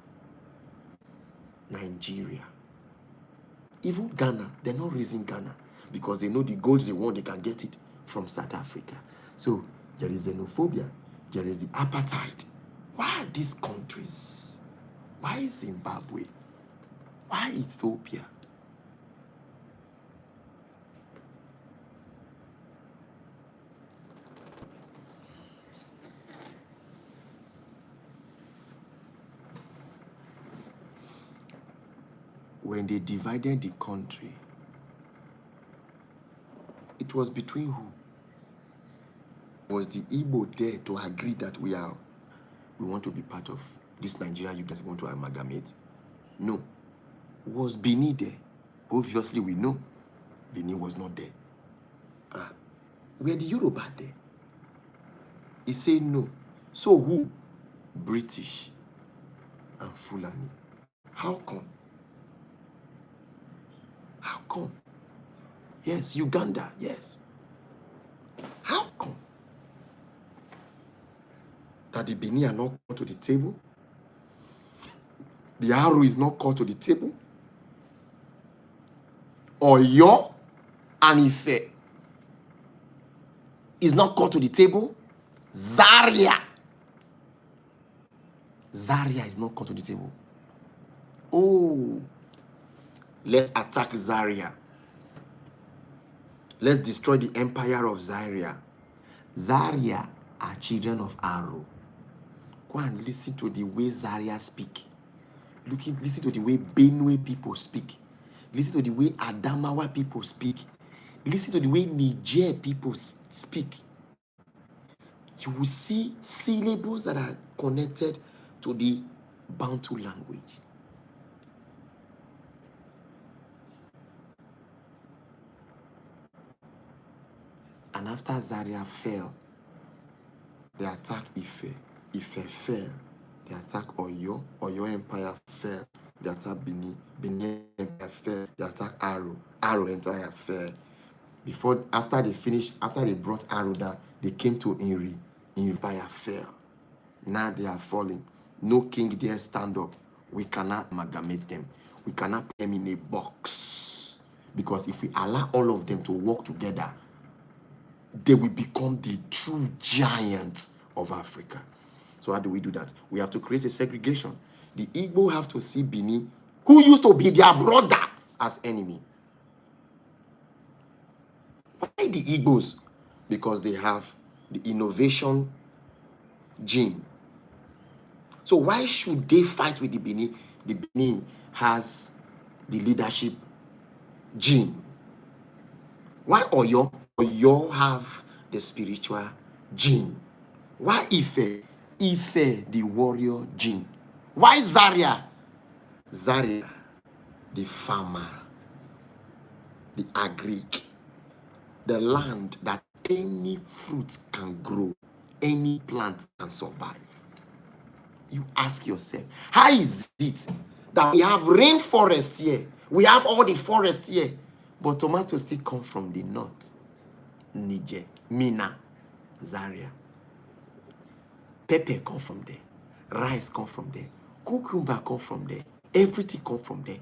Nigeria, even Ghana. They're not raising Ghana because they know the gold they want, they can get it from South Africa. So there is xenophobia, there is the apartheid. Why are these countries? Why Zimbabwe? Why Ethiopia? When they divided the country, it was between who? Was the Igbo there to agree that we want to be part of this Nigeria you guys want to amalgamate? No. Was Benin there? Obviously we know Benin was not there. Were the Yoruba there? He said no. So who? British and Fulani. How come? How come? Yes, Uganda, yes. How come? That the Benin are not called to the table? The Aru is not called to the table? Oyo and Ife is not called to the table? Zaria is not called to the table. Oh, let's attack Zaria. Let's destroy the empire of Zaria. Zaria are children of Aru. Go and listen to the way Zaria speak. Listen to the way Benue people speak. Listen to the way Adamawa people speak. Listen to the way Niger people speak. You will see syllables that are connected to the Bantu language. And after Zaria fell, they attacked Ife. Ife fell, they attacked Oyo. Oyo Empire fell, they attacked Benin. Benin Empire fell, they attacked Aro. Aro Empire fell. After they brought Aro down, they came to Inri. Inri Empire fell. Now they are falling. No king dare stand up. We cannot amalgamate them. We cannot put them in a box. Because if we allow all of them to work together, they will become the true giants of Africa. So how do we do that? We have to create a segregation. The Igbo have to see Benin, who used to be their brother, as enemy. Why the Igbos? Because they have the innovation gene. So why should they fight with the Benin? The Benin has the leadership gene. Why Oyo? Oyo have the spiritual gene. Why Ife? Ife, the warrior gene. Why Zaria? Zaria, the farmer, the agric, the land that any fruit can grow, any plant can survive. You ask yourself, how is it that we have rainforest here? We have all the forest here, but tomatoes still come from the north. Niger, Mina, Zaria. Pepper come from there. Rice come from there. Cucumber come from there. Everything come from there.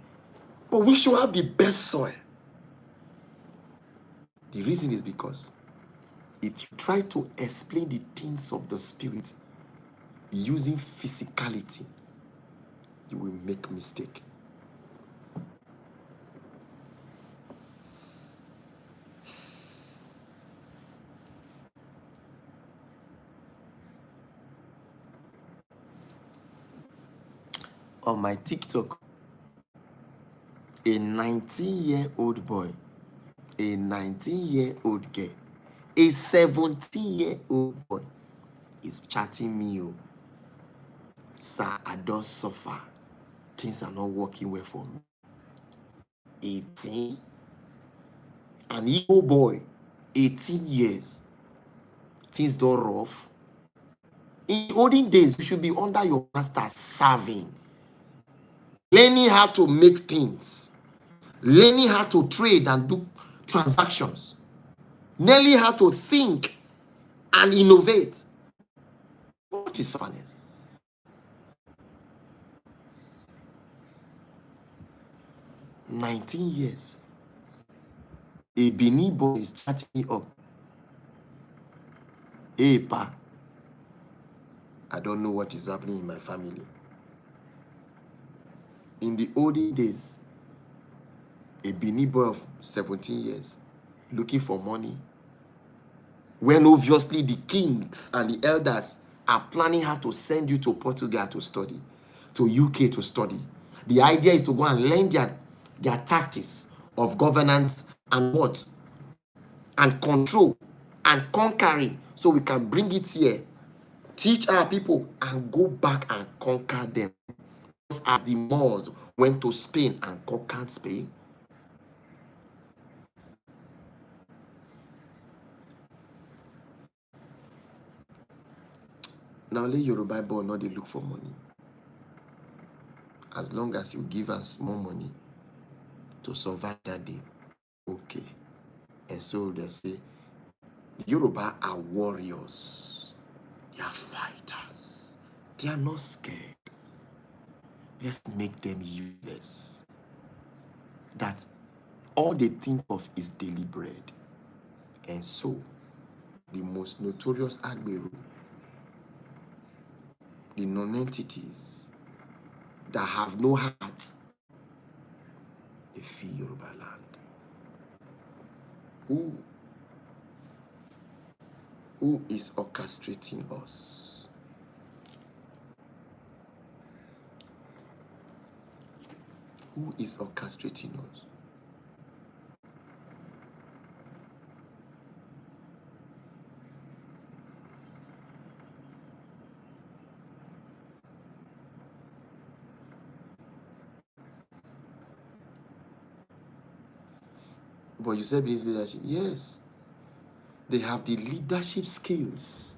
But we should have the best soil. The reason is because if you try to explain the things of the spirit using physicality, you will make mistake. On my TikTok, a 19-year-old boy, a 19-year-old girl, a 17-year-old boy is chatting me. Sir, I don't suffer. Things are not working well for me. 18, an Igbo boy, 18 years. Things don't rough. In olden days, you should be under your master serving. Learning how to make things. Learning how to trade and do transactions. Learning how to think and innovate. What is sufferness? "19 years. A Benin boy is chatting me up. Hey, pa, I don't know what is happening in my family. In the olden days, a Benin boy of 17 years looking for money, when obviously the kings and the elders are planning how to send you to Portugal to study, to UK to study. The idea is to go and learn their tactics of governance and what? And control and conquering, so we can bring it here, teach our people, and go back and conquer them. Just as the Moors went to Spain and conquered Spain. Now let Yoruba boy not they look for money. As long as you give us small money to survive that day, okay. And so they say, Yoruba are warriors. They are fighters. They are not scared. Let's make them useless. That all they think of is daily bread. And so, the most notorious Agberu, the non-entities that have no heart, they fear Yoruba land. Who is orchestrating us? Who is orchestrating us? But you said Benin's leadership. Yes. They have the leadership skills.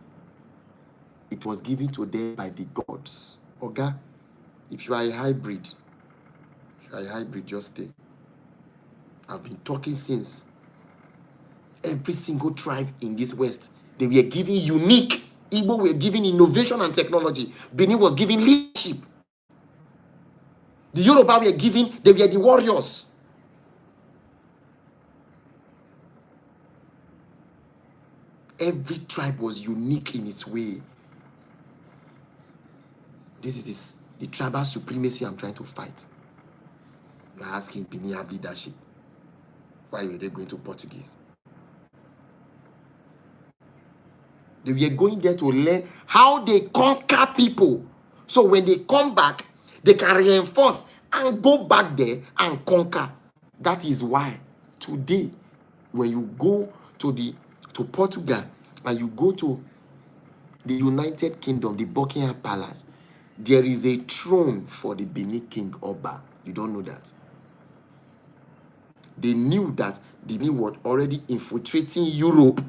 It was given to them by the gods. Okay? If you are a hybrid, just stay. I've been talking since. Every single tribe in this West, they were given unique. Igbo were given innovation and technology. Benin was given leadership. The Yoruba were given, they were the warriors. Every tribe was unique in its way. This is the tribal supremacy I'm trying to fight. You're asking Benin have leadership. Why were they going to Portuguese? They were going there to learn how they conquer people. So when they come back, they can reinforce and go back there and conquer. That is why today, when you go to Portugal and you go to the United Kingdom, the Buckingham Palace, there is a throne for the Benin King Oba. You don't know that. They knew that Benin was already infiltrating Europe.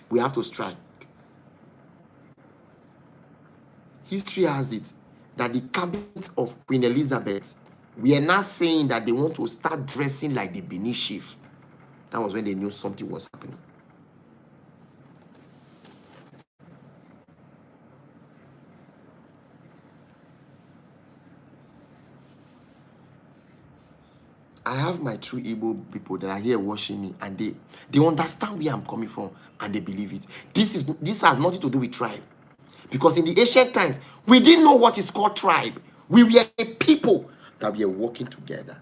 We have to strike. History has it that the cabinet of Queen Elizabeth, we are not saying that they want to start dressing like the Benin chief. That was when they knew something was happening. I have my true Igbo people that are here watching me, and they understand where I'm coming from, and they believe it. This has nothing to do with tribe. Because in the ancient times, we didn't know what is called tribe. We were a people that were working together.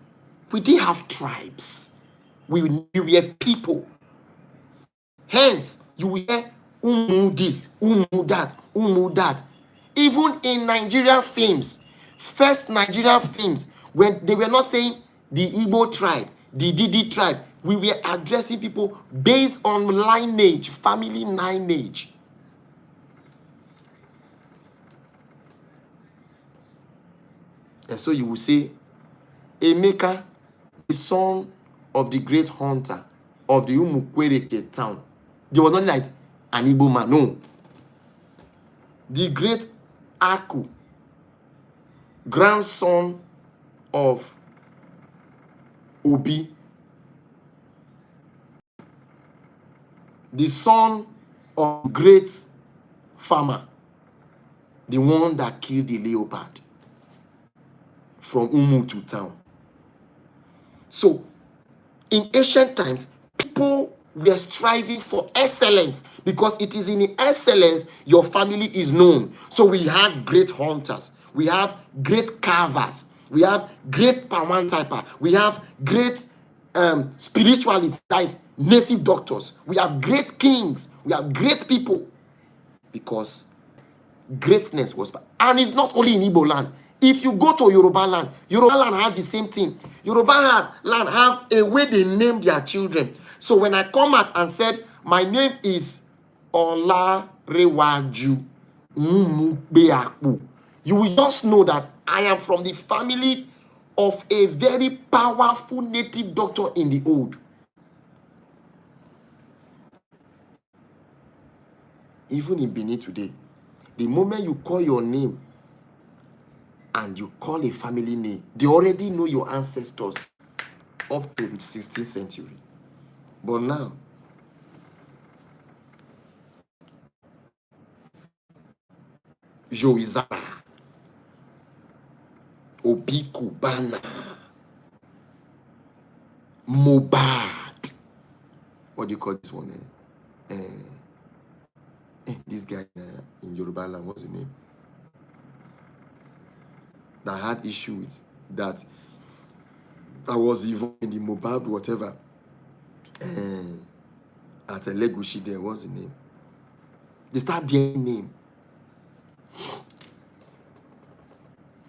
We didn't have tribes. We were people. Hence, you will hear umu this, umu that, umu that. Even in Nigerian films, first Nigerian films, when they were not saying the Igbo tribe, the Didi tribe, we were addressing people based on lineage, family lineage. And so you will say, Emeka, the son of the great hunter of the Umukwereke town. There was not like an Igbo man, no. The great Aku, grandson of Obi, the son of great farmer, the one that killed the leopard from Umu to town. So, in ancient times, people were striving for excellence because it is in excellence your family is known. So we had great hunters, we have great carvers, we have great Pawan typer, we have great spiritualists, that is native doctors, we have great kings, we have great people, because greatness was, and it's not only in Igbo land. If you go to Yoruba land had the same thing. Yoruba land have a way they name their children. So when I come out and said, my name is Olarewaju Mumubeaku, you will just know that I am from the family of a very powerful native doctor in the old. Even in Benin today, the moment you call your name and you call a family name, they already know your ancestors up to the 16th century. But now, Joizara, Obikubana, Mobad. What do you call this one? This guy in Yoruba land, what's the name? That had issue with that. I was involved in the Mobad, whatever. At a Legushi there, what's the name? They start being name.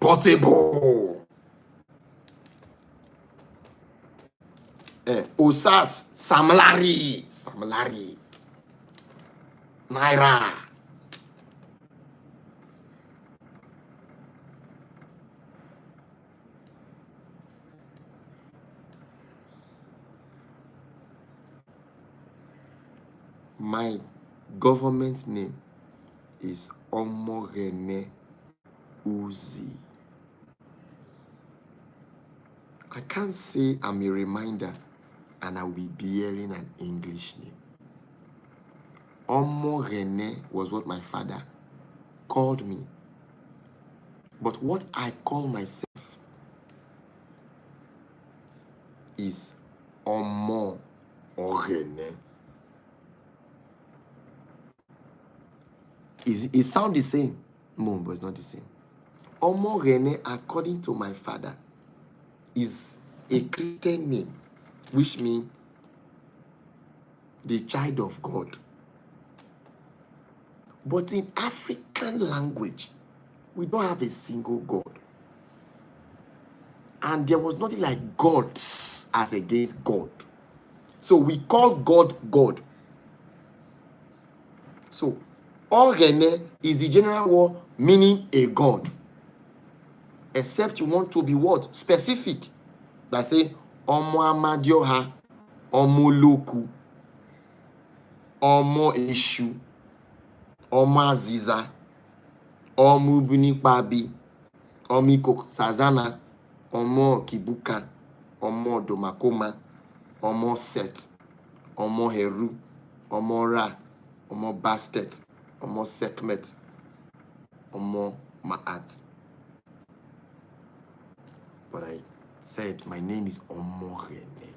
Portable. Osas, Samlari, Naira. My government name is Omorene Uzih. I can't say I'm a reminder and I will be bearing an English name. Omorene was what my father called me. But what I call myself is Omo Orene. It sounds the same. No, but it's not the same. Omo Rene, according to my father, is a Christian name, which means the child of God. But in African language, we don't have a single God. And there was nothing like gods as against God. So we call God God. So Orene is the general word meaning a God. Except you want to be what? Specific. By saying Omo Amadioha, Omo Loku, Omo Ishu, Omo Aziza, Omo Bunikpabi, Omo Sazana, Omo Kibuka, Omo Domakoma, Omo Set, Omo Heru, Omo Ra, Omo Bastet, Omo Sekmet, Omo Maat. But I said my name is Omo Rene,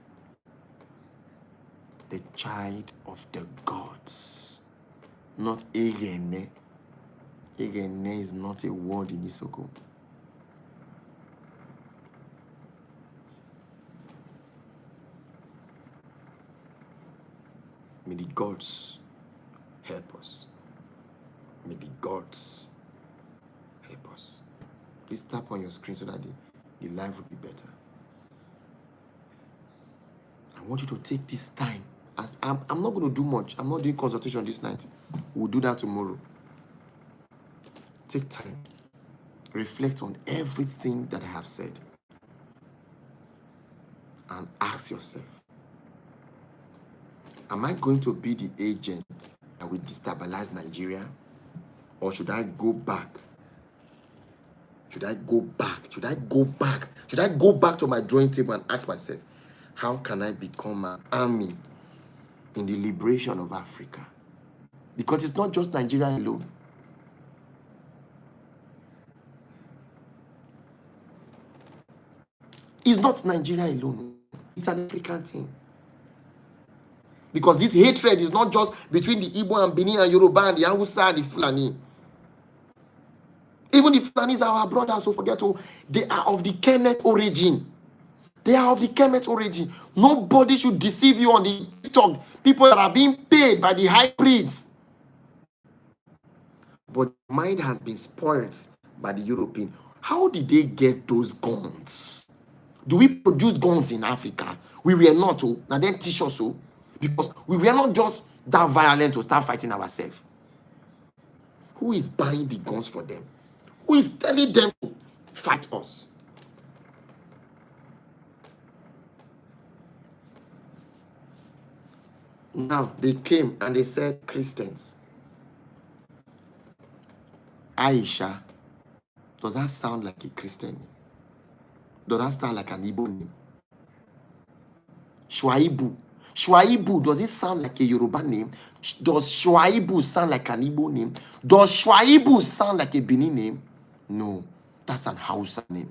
the child of the gods, not Irene. Irene is not a word in Isoko. May the gods help us. May the gods help us. Please tap on your screen so that the life will be better. I want you to take this time. As I'm not going to do much. I'm not doing consultation this night. We'll do that tomorrow. Take time. Reflect on everything that I have said. And ask yourself, am I going to be the agent that will destabilize Nigeria? Or should I go back? Should I go back? Should I go back? Should I go back to my drawing table and ask myself, how can I become an army in the liberation of Africa? Because it's not just Nigeria alone. It's not Nigeria alone. It's an African thing. Because this hatred is not just between the Igbo and Benin and Yoruba and the Hausa and the Fulani. Even the Fulanis are our brothers, so forget to. They are of the Kemet origin. They are of the Kemet origin. Nobody should deceive you on the TikTok. People that are being paid by the hybrids. But mind has been spoiled by the European. How did they get those guns? Do we produce guns in Africa? We were not. Oh, now then teach us so. Because we were not just that violent to start fighting ourselves. Who is buying the guns for them? Who is telling them to fight us? Now they came and they said, Christians. Aisha, does that sound like a Christian name? Does that sound like an Igbo name? Shuaibu. Shuaibu, does it sound like a Yoruba name? Does Shuaibu sound like an Igbo name? Does Shuaibu sound like a Benin name? No, that's an Hausa name.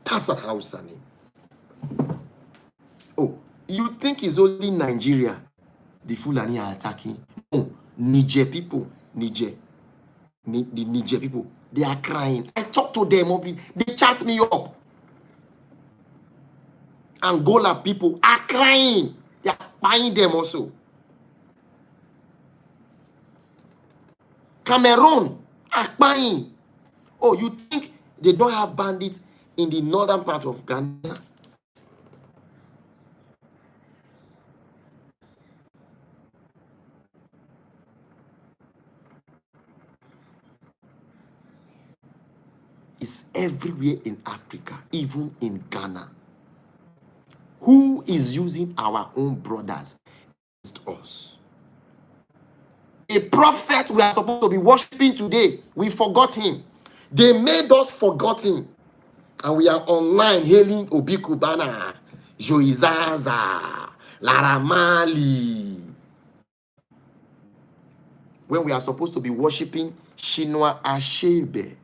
That's an Hausa name. Oh, you think it's only Nigeria the Fulani are attacking? No, Niger people, the Niger people, they are crying. I talk to them, they chat me up. Angola people are crying. They are buying them also. Cameroon are buying. Oh, you think they don't have bandits in the northern part of Ghana? It's everywhere in Africa, even in Ghana. Who who is using our own brothers against us. A prophet we are supposed to be worshiping today, we forgot him. They made us forgotten. And we are online hailing Obi Kubana, Joizaza, Laramali. When we are supposed to be worshiping Chinua Achebe,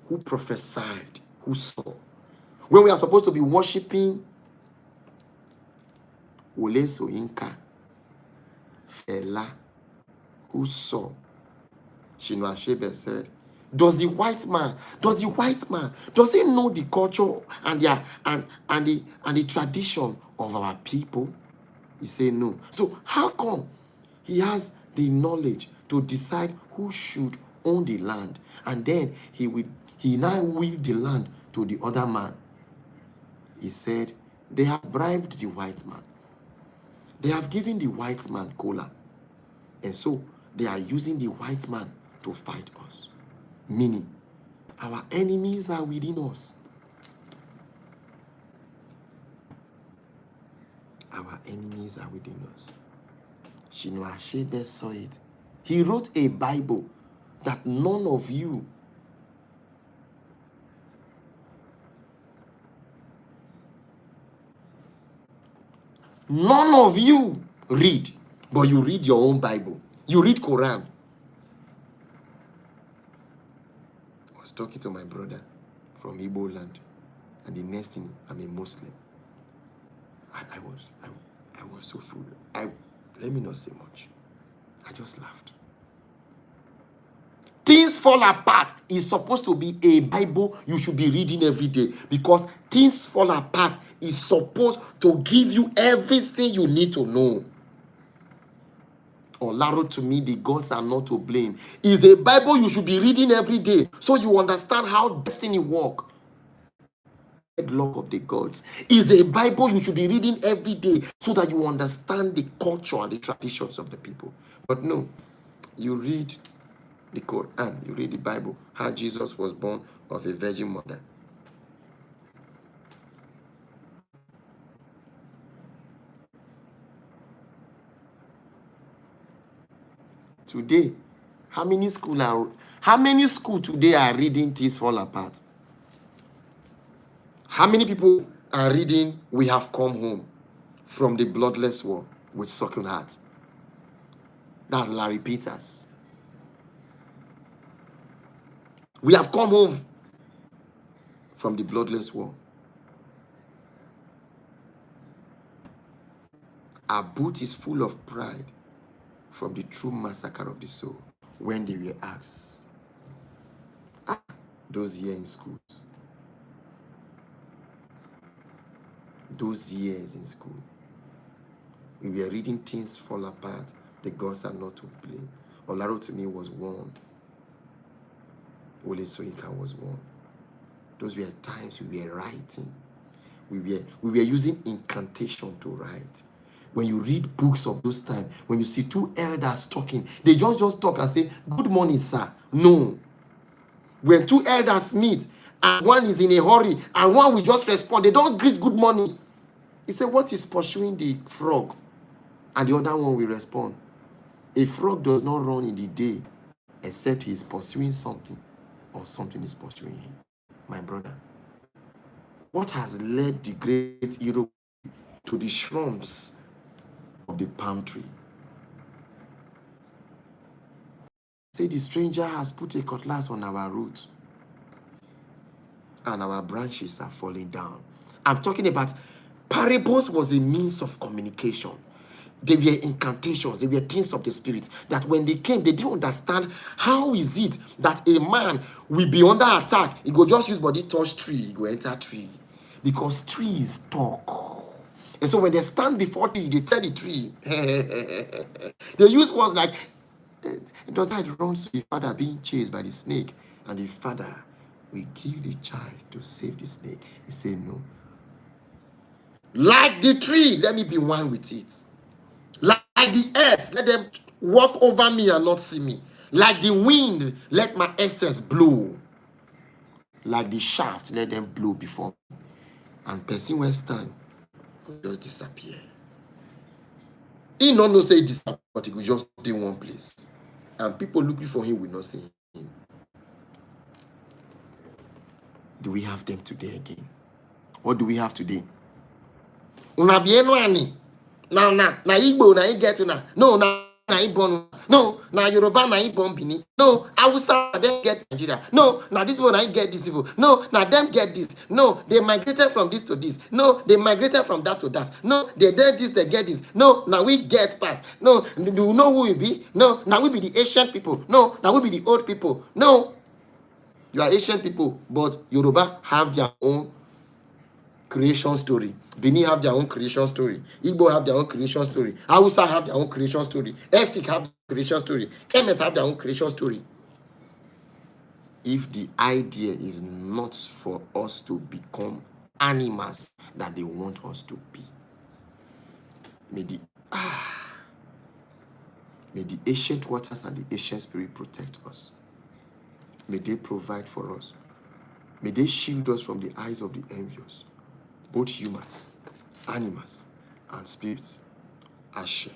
who prophesied, who saw. When we are supposed to be worshiping Wole Soyinka, Fela, who saw. Chinua Achebe said, does he know the culture and the tradition of our people? He said no. So how come he has the knowledge to decide who should own the land, and then he now will the land to the other man? He said they have bribed the white man. They have given the white man cola, and so they are using the white man to fight us. Meaning, our enemies are within us. Our enemies are within us. Chinua Achebe saw it. He wrote a Bible that none of you read, but you read your own Bible. You read Quran. I was talking to my brother from Igbo land, and the next thing, I'm a Muslim. I was so full. Let me not say much. I just laughed. Things Fall Apart is supposed to be a Bible you should be reading every day, because Things Fall Apart is supposed to give you everything you need to know. Or Laro, to me, the gods are not to blame. Is a Bible you should be reading every day so you understand how destiny works. Headlock of the gods is a Bible you should be reading every day so that you understand the culture and the traditions of the people. But no, you read the Quran, you read the Bible, how Jesus was born of a virgin mother. Today, how many schools today are reading Things Fall Apart? How many people are reading We Have Come Home from the Bloodless War with Sucking Heart? That's Larry Peters. We have come home from the Bloodless War. Our boot is full of pride from the true massacre of the soul when they were asked. Those years in schools. Those years in school. We were reading Things Fall Apart. The gods are not to blame. Olaro to me was one. Wole Soyinka was one. Those were times we were writing. We were using incantation to write. When you read books of those times, when you see two elders talking, they just talk and say, "Good morning, sir." No. When two elders meet, and one is in a hurry, and one will just respond, they don't greet good morning. He said, "What is pursuing the frog?" And the other one will respond, "A frog does not run in the day, except he is pursuing something, or something is pursuing him." My brother, what has led the great Europe to the shrubs of the palm tree? Say the stranger has put a cutlass on our roots, and our branches are falling down. I'm talking about parables was a means of communication. They were incantations. They were things of the spirit that when they came, they didn't understand how is it that a man will be under attack. He go just use body touch tree. He go enter tree. Because trees talk. And so when they stand before tree, they tell the tree. They use words like, "Does that run to the father being chased by the snake? And the father will kill the child to save the snake." He said, "No. Like the tree, let me be one with it. Like the earth, let them walk over me and not see me. Like the wind, let my essence blow. Like the shaft, let them blow before me. And person will stand, will just disappear. He not know say he disappear, but he will just stay one place. And people looking for him will not see him. Do we have them today again? What do we have today? Una bieno ani. Na Igbo na get una. No, na Ibon. No, na Yoruba na Ibon Bini. No, Hausa them get Nigeria. No, na this one I get this people. No, na them get this. No, they migrated from this to this. No, they migrated from that to that. No, they did this, they get this. No, now we get past. No, do you know who we be? No, now we be the ancient people. No, now we be the old people. No, you are Asian people, but Yoruba have their own creation story. Benin have their own creation story. Igbo have their own creation story. Hausa have their own creation story. Efik have their creation story. Kemet have their own creation story. If the idea is not for us to become animals that they want us to be, may the ancient waters and the ancient spirit protect us. May they provide for us. May they shield us from the eyes of the envious, both humans, animals, and spirits. Ashe.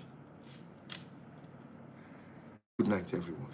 Good night, everyone.